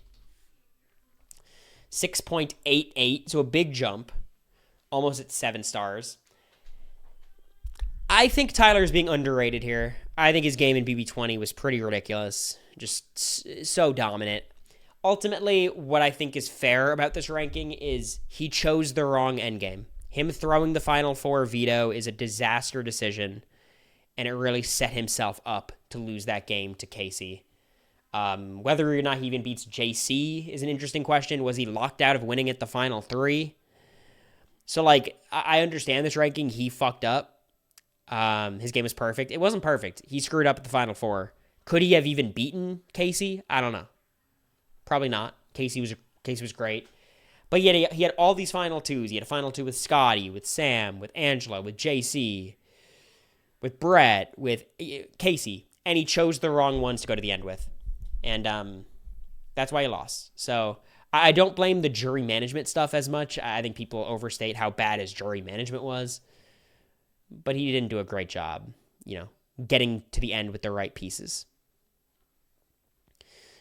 6.88, so a big jump. Almost at 7 stars. I think Tyler is being underrated here. I think his game in BB20 was pretty ridiculous. Just so dominant. Ultimately, what I think is fair about this ranking is he chose the wrong endgame. Him throwing the Final Four veto is a disaster decision, and it really set himself up to lose that game to Casey. Whether or not he even beats JC is an interesting question. Was he locked out of winning at the Final 3? So, like, I understand this ranking. He fucked up. His game was perfect. It wasn't perfect. He screwed up at the Final 4. Could he have even beaten Casey? I don't know. Probably not. Casey was great. But he had all these Final 2s. He had a Final 2 with Scotty, with Sam, with Angela, with JC, with Brett, with Casey. And he chose the wrong ones to go to the end with. And that's why he lost. So I don't blame the jury management stuff as much. I think people overstate how bad his jury management was. But he didn't do a great job, getting to the end with the right pieces.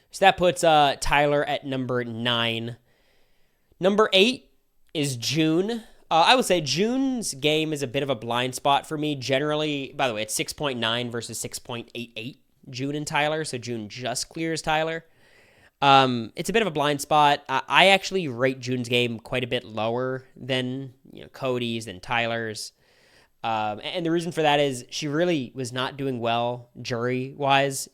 So that puts Tyler at number 9. Number 8 is June. I would say June's game is a bit of a blind spot for me. Generally, by the way, it's 6.9 versus 6.88, June and Tyler. So June just clears Tyler. It's a bit of a blind spot. I actually rate June's game quite a bit lower than Cody's, than Tyler's. And the reason for that is she really was not doing well jury-wise.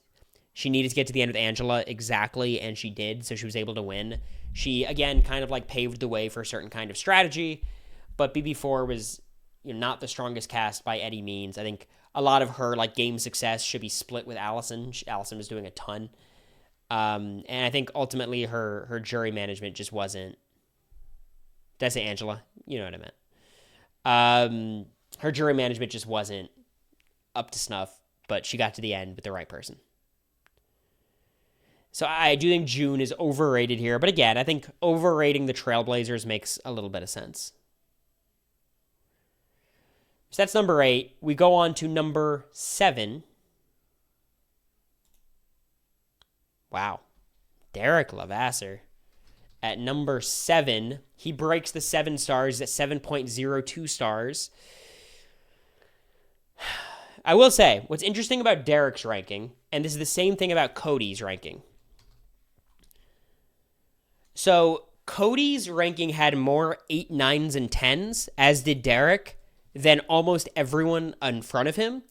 She needed to get to the end with Angela exactly, and she did, so she was able to win. She, again, kind of like paved the way for a certain kind of strategy, but BB4 was not the strongest cast by any means. I think a lot of her game success should be split with Allison. Allison was doing a ton. And I think ultimately her jury management just wasn't... Did I say Angela? You know what I meant. Her jury management just wasn't up to snuff, but she got to the end with the right person. So I do think June is overrated here. But again, I think overrating the Trailblazers makes a little bit of sense. So that's number 8. We go on to number 7. Wow. Derek Levasseur. At number 7, he breaks the 7 stars at 7.02 stars. I will say, what's interesting about Derek's ranking, and this is the same thing about Cody's ranking. So, Cody's ranking had more 8, 9s, and 10s, as did Derek, than almost everyone in front of him.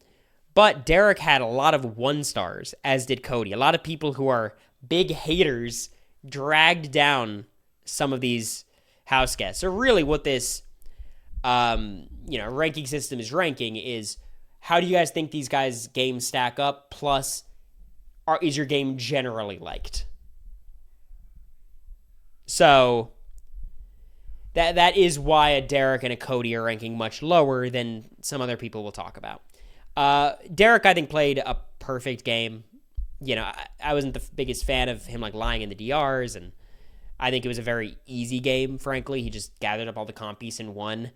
But Derek had a lot of 1 stars, as did Cody. A lot of people who are big haters dragged down some of these house guests. So really what this ranking system is ranking is, how do you guys think these guys' games stack up? Plus, is your game generally liked? So that is why a Derek and a Cody are ranking much lower than some other people will talk about. Derek, I think, played a perfect game. I wasn't the biggest fan of him lying in the DRs, and I think it was a very easy game, frankly. He just gathered up all the comp piece and won.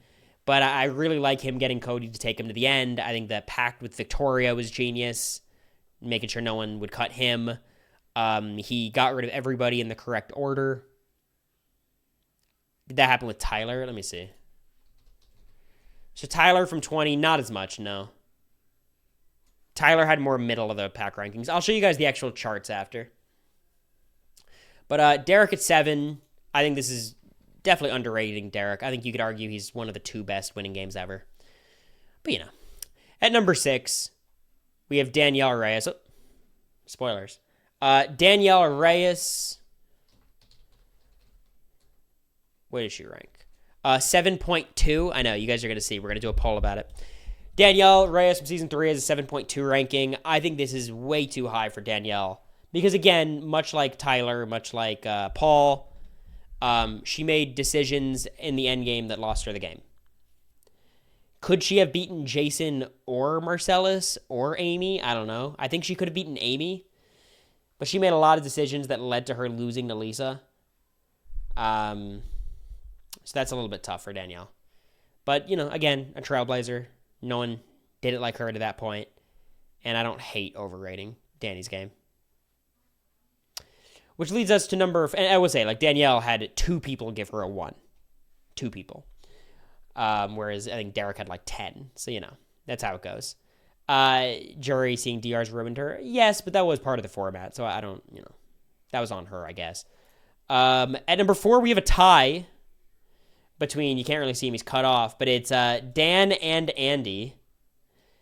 But I really like him getting Cody to take him to the end. I think the pact with Victoria was genius, making sure no one would cut him. He got rid of everybody in the correct order. Did that happen with Tyler? Let me see. So Tyler from 20, not as much, no. Tyler had more middle of the pack rankings. I'll show you guys the actual charts after. But Derek at 7, I think this is definitely underrating Derek. I think you could argue he's one of the 2 best winning games ever. But, At number 6, we have Danielle Reyes. Oh, spoilers. Danielle Reyes. Where did she rank? 7.2. I know, you guys are going to see. We're going to do a poll about it. Danielle Reyes from Season 3 has a 7.2 ranking. I think this is way too high for Danielle. Because, again, much like Tyler, much like Paul, She made decisions in the end game that lost her the game. Could she have beaten Jason or Marcellus or Amy? I don't know. I think she could have beaten Amy, but she made a lot of decisions that led to her losing to Lisa. So that's a little bit tough for Danielle. But, again, a trailblazer. No one did it like her to that point. And I don't hate overrating Danny's game. Which leads us to and I would say, Danielle had 2 people give her a 1. 2 people. Whereas I think Derek had 10. So, that's how it goes. Jury seeing DRs ruined her. Yes, but that was part of the format. So I don't, that was on her, I guess. At number 4, we have a tie between, you can't really see him, he's cut off, but it's Dan and Andy.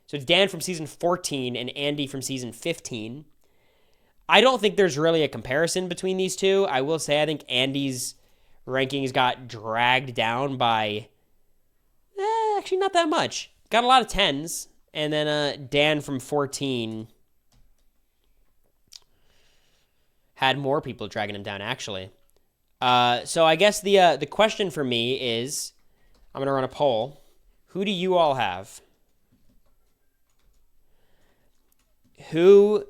So it's Dan from season 14 and Andy from season 15. I don't think there's really a comparison between these two. I will say I think Andy's rankings got dragged down by, actually not that much. Got a lot of 10s. And then Dan from 14 had more people dragging him down, actually. So I guess the question for me is, I'm going to run a poll. Who do you all have? Who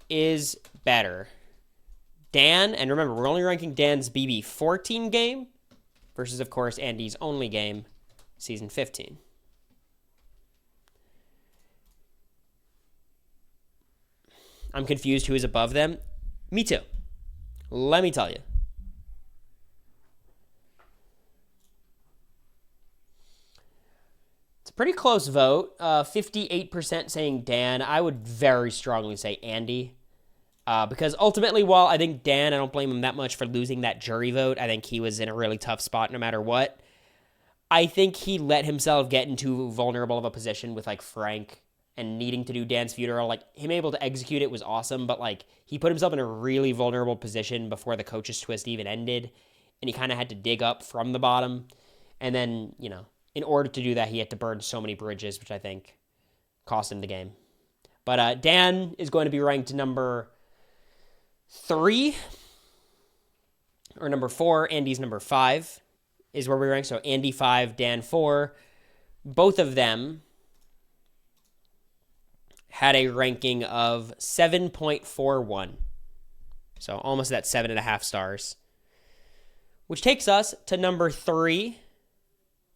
is better? Dan, and remember, we're only ranking Dan's BB 14 game versus, of course, Andy's only game, season 15. I'm confused who is above them. Me too. Let me tell you. It's a pretty close vote. 58% saying Dan. I would very strongly say Andy. Because ultimately, while I think Dan, I don't blame him that much for losing that jury vote. I think he was in a really tough spot no matter what. I think he let himself get into vulnerable of a position with Frank and needing to do Dan's funeral. Him able to execute it was awesome, but he put himself in a really vulnerable position before the coach's twist even ended, and he kind of had to dig up from the bottom. And then, in order to do that, he had to burn so many bridges, which I think cost him the game. But Dan is going to be ranked number 3 or number 4. Andy's number 5 is where we rank. So Andy 5, Dan 4. Both of them had a ranking of 7.41. So almost that 7.5 stars. Which takes us to number 3,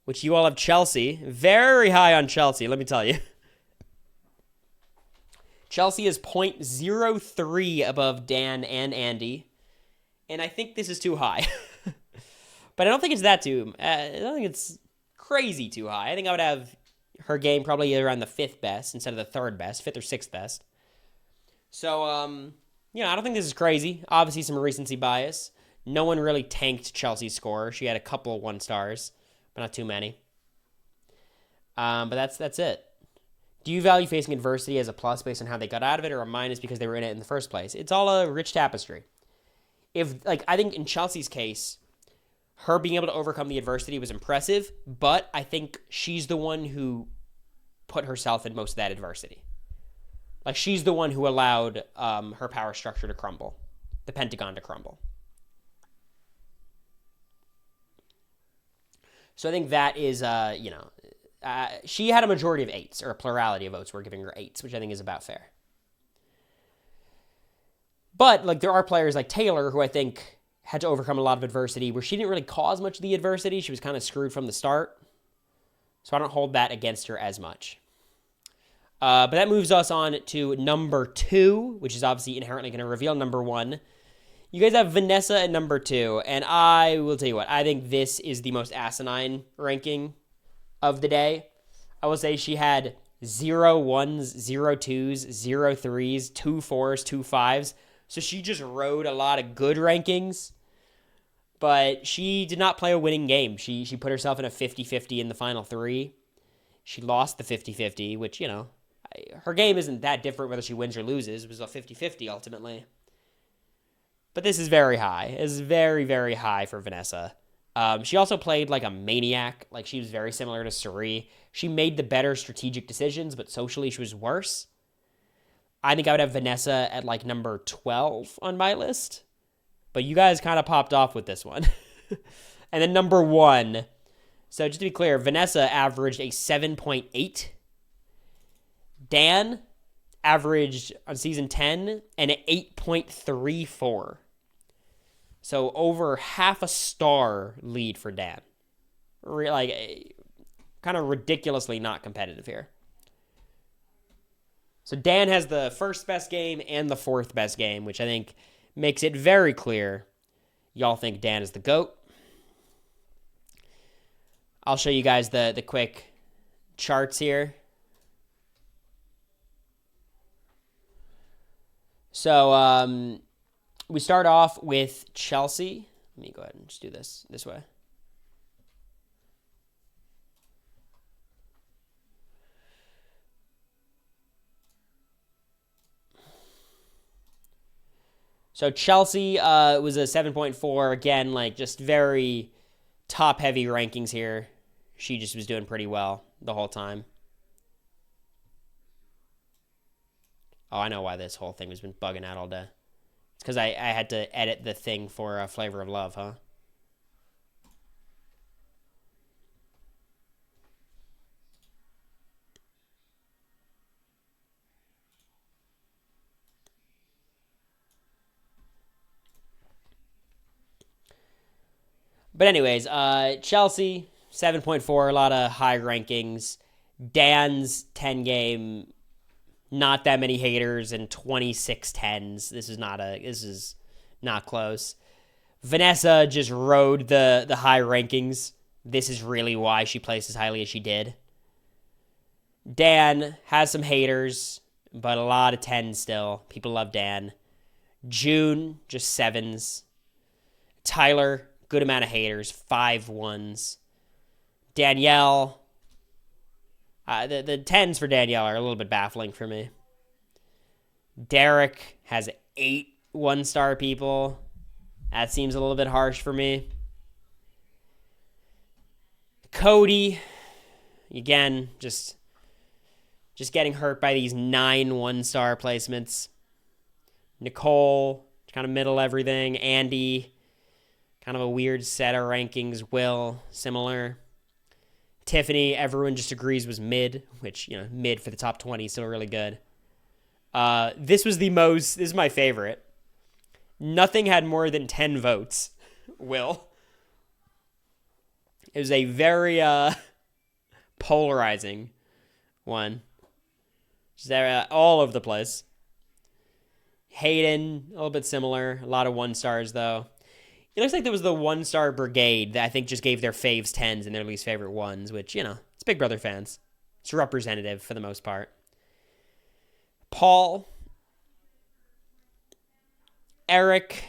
which you all have Chelsea. Very high on Chelsea, let me tell you. Chelsea is 0.03 above Dan and Andy. And I think this is too high. But I don't think it's that too. I don't think it's crazy too high. I think I would have her game probably around the 5th best instead of the 3rd best, 5th or 6th best. So, I don't think this is crazy. Obviously, some recency bias. No one really tanked Chelsea's score. She had a couple 1 stars, but not too many. But that's it. Do you value facing adversity as a plus based on how they got out of it, or a minus because they were in it in the first place? It's all a rich tapestry. I think in Chelsea's case, her being able to overcome the adversity was impressive, but I think she's the one who put herself in most of that adversity. She's the one who allowed her power structure to crumble, the Pentagon to crumble. So I think that is, she had a majority of 8s, or a plurality of votes were giving her 8s, which I think is about fair. But, there are players like Taylor who I think had to overcome a lot of adversity where she didn't really cause much of the adversity. She was kind of screwed from the start. So I don't hold that against her as much. But that moves us on to number 2, which is obviously inherently going to reveal number 1. You guys have Vanessa at number 2, and I will tell you what, I think this is the most asinine ranking of the day. I will say she had 0 1s, 0 2s, 0 3s, 2 4s, 2 5s. So she just rode a lot of good rankings, but she did not play a winning game. She put herself in a 50-50 in the final 3. She lost the 50-50, which, her game isn't that different whether she wins or loses. It was a 50-50 ultimately. But this is very high. It's very, very high for Vanessa. She also played like a maniac. She was very similar to Cirie. She made the better strategic decisions, but socially she was worse. I think I would have Vanessa at number 12 on my list. But you guys kind of popped off with this one. And then number 1. So just to be clear, Vanessa averaged a 7.8. Dan averaged on season 10 an 8.34. So over half a star lead for Dan. Like, kind of ridiculously not competitive here. So Dan has the first best game and the fourth best game, which I think makes it very clear y'all think Dan is the GOAT. I'll show you guys the quick charts here. So we start off with Chelsea. Let me go ahead and just do this way. So Chelsea was a 7.4. Again, like just very top-heavy rankings here. She just was doing pretty well the whole time. Oh, I know why this whole thing has been bugging out all day. It's because I had to edit the thing for Flavor of Love, huh? But anyways, Chelsea, 7.4, a lot of high rankings. Dan's 10 game, not that many haters, and 26 10s. This is not close. Vanessa just rode the high rankings. This is really why she placed as highly as she did. Dan has some haters, but a lot of 10s still. People love Dan. June, just 7s. Tyler, good amount of haters, 5 1s. Danielle, the 10s for Danielle are a little bit baffling for me. Derek has 8 1-star people. That seems a little bit harsh for me. Cody, again, just getting hurt by these 9 1-star placements. Nicole, kind of middle everything. Andy, kind of a weird set of rankings. Will, similar. Tiffany, everyone just agrees was mid, which, mid for the top 20 is still really good. This is my favorite. Nothing had more than 10 votes. Will. It was a very polarizing one. Just all over the place. Hayden, a little bit similar. A lot of 1-stars, though. It looks like there was the 1-star brigade that I think just gave their faves 10s and their least favorite 1s, which, it's Big Brother fans. It's representative for the most part. Paul. Eric.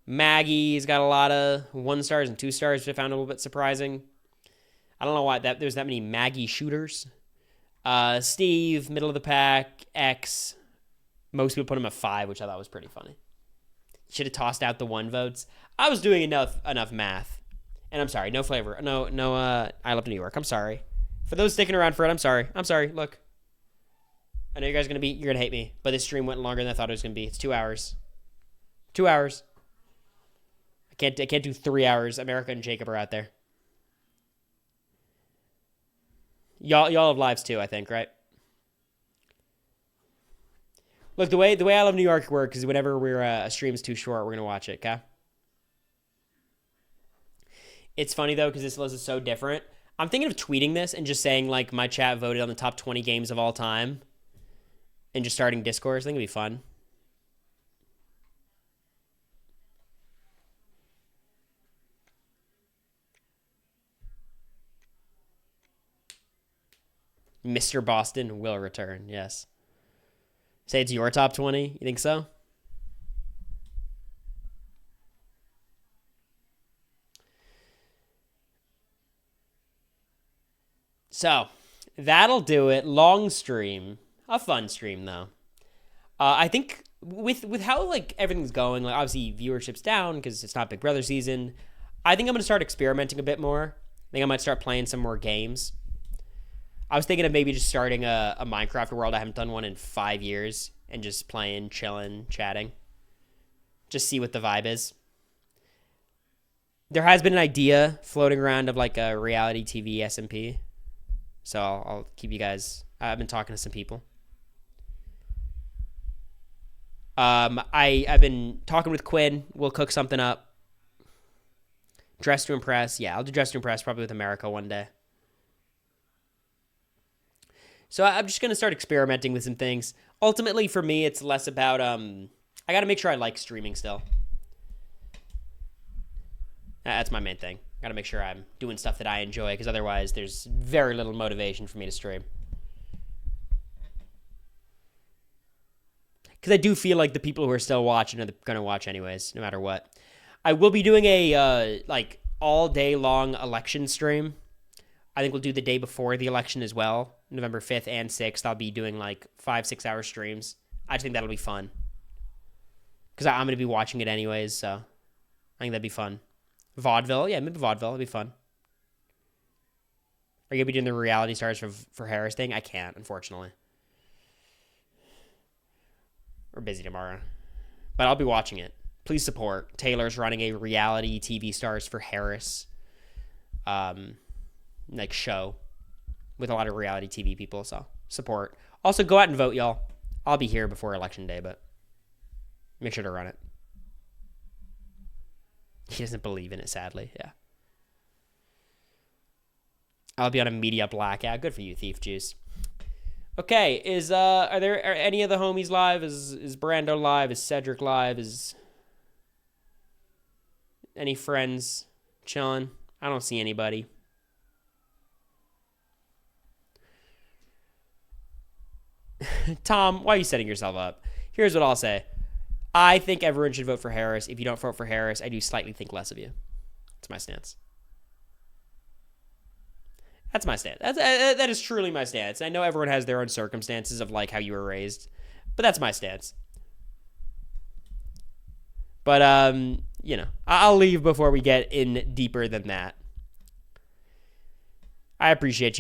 Maggie's got a lot of 1-stars and 2-stars, which I found a little bit surprising. I don't know why there's that many Maggie shooters. Steve, middle of the pack. X. Most people put him at 5, which I thought was pretty funny. Should have tossed out the 1 votes. I was doing enough math. And I'm sorry, no Flavor. No, I Love New York. I'm sorry. For those sticking around for it, I'm sorry. Look. I know you guys are you're going to hate me, but this stream went longer than I thought it was going to be. It's 2 hours. 2 hours. I can't do 3 hours. America and Jacob are out there. Y'all have lives too, I think, right? Look, the way I Love New York works is whenever a stream's too short, we're going to watch it, okay? It's funny, though, because this list is so different. I'm thinking of tweeting this and just saying, like, my chat voted on the top 20 games of all time and just starting discourse. I think it'd be fun. Mr. Boston will return, yes. Say it's your top 20? You think so? So, that'll do it. Long stream. A fun stream, though. I think with how, everything's going, obviously viewership's down because it's not Big Brother season. I think I'm going to start experimenting a bit more. I think I might start playing some more games. I was thinking of maybe just starting a Minecraft world. I haven't done one in 5 years. And just playing, chilling, chatting. Just see what the vibe is. There has been an idea floating around of like a reality TV SMP. So I'll keep you guys. I've been talking to some people. I've been talking with Quinn. We'll cook something up. Dress to Impress. Yeah, I'll do Dress to Impress probably with America one day. So I'm just going to start experimenting with some things. Ultimately, for me, it's less about, I got to make sure I like streaming still. That's my main thing. Got to make sure I'm doing stuff that I enjoy, because otherwise there's very little motivation for me to stream. Because I do feel like the people who are still watching are going to watch anyways, no matter what. I will be doing a, all day long election stream. I think we'll do the day before the election as well. November 5th and 6th. I'll be doing 5-6 hour streams. I just think that'll be fun. Because I'm going to be watching it anyways, so I think that'd be fun. Vaudeville. Yeah, maybe vaudeville. It'll be fun. Are you going to be doing the reality stars for Harris thing? I can't, unfortunately. We're busy tomorrow. But I'll be watching it. Please support. Taylor's running a reality TV stars for Harris show with a lot of reality TV people, so support. Also, go out and vote, y'all. I'll be here before Election Day, but make sure to run it. He doesn't believe in it, sadly. Yeah. I'll be on a media blackout. Good for you, Thief Juice. Okay, are any of the homies live? Is Brando live? Is Cedric live? Is any friends chilling? I don't see anybody. Tom, why are you setting yourself up? Here's what I'll say. I think everyone should vote for Harris. If you don't vote for Harris, I do slightly think less of you. That's my stance. That's my stance. That is truly my stance. I know everyone has their own circumstances of how you were raised, but that's my stance. But, I'll leave before we get in deeper than that. I appreciate you.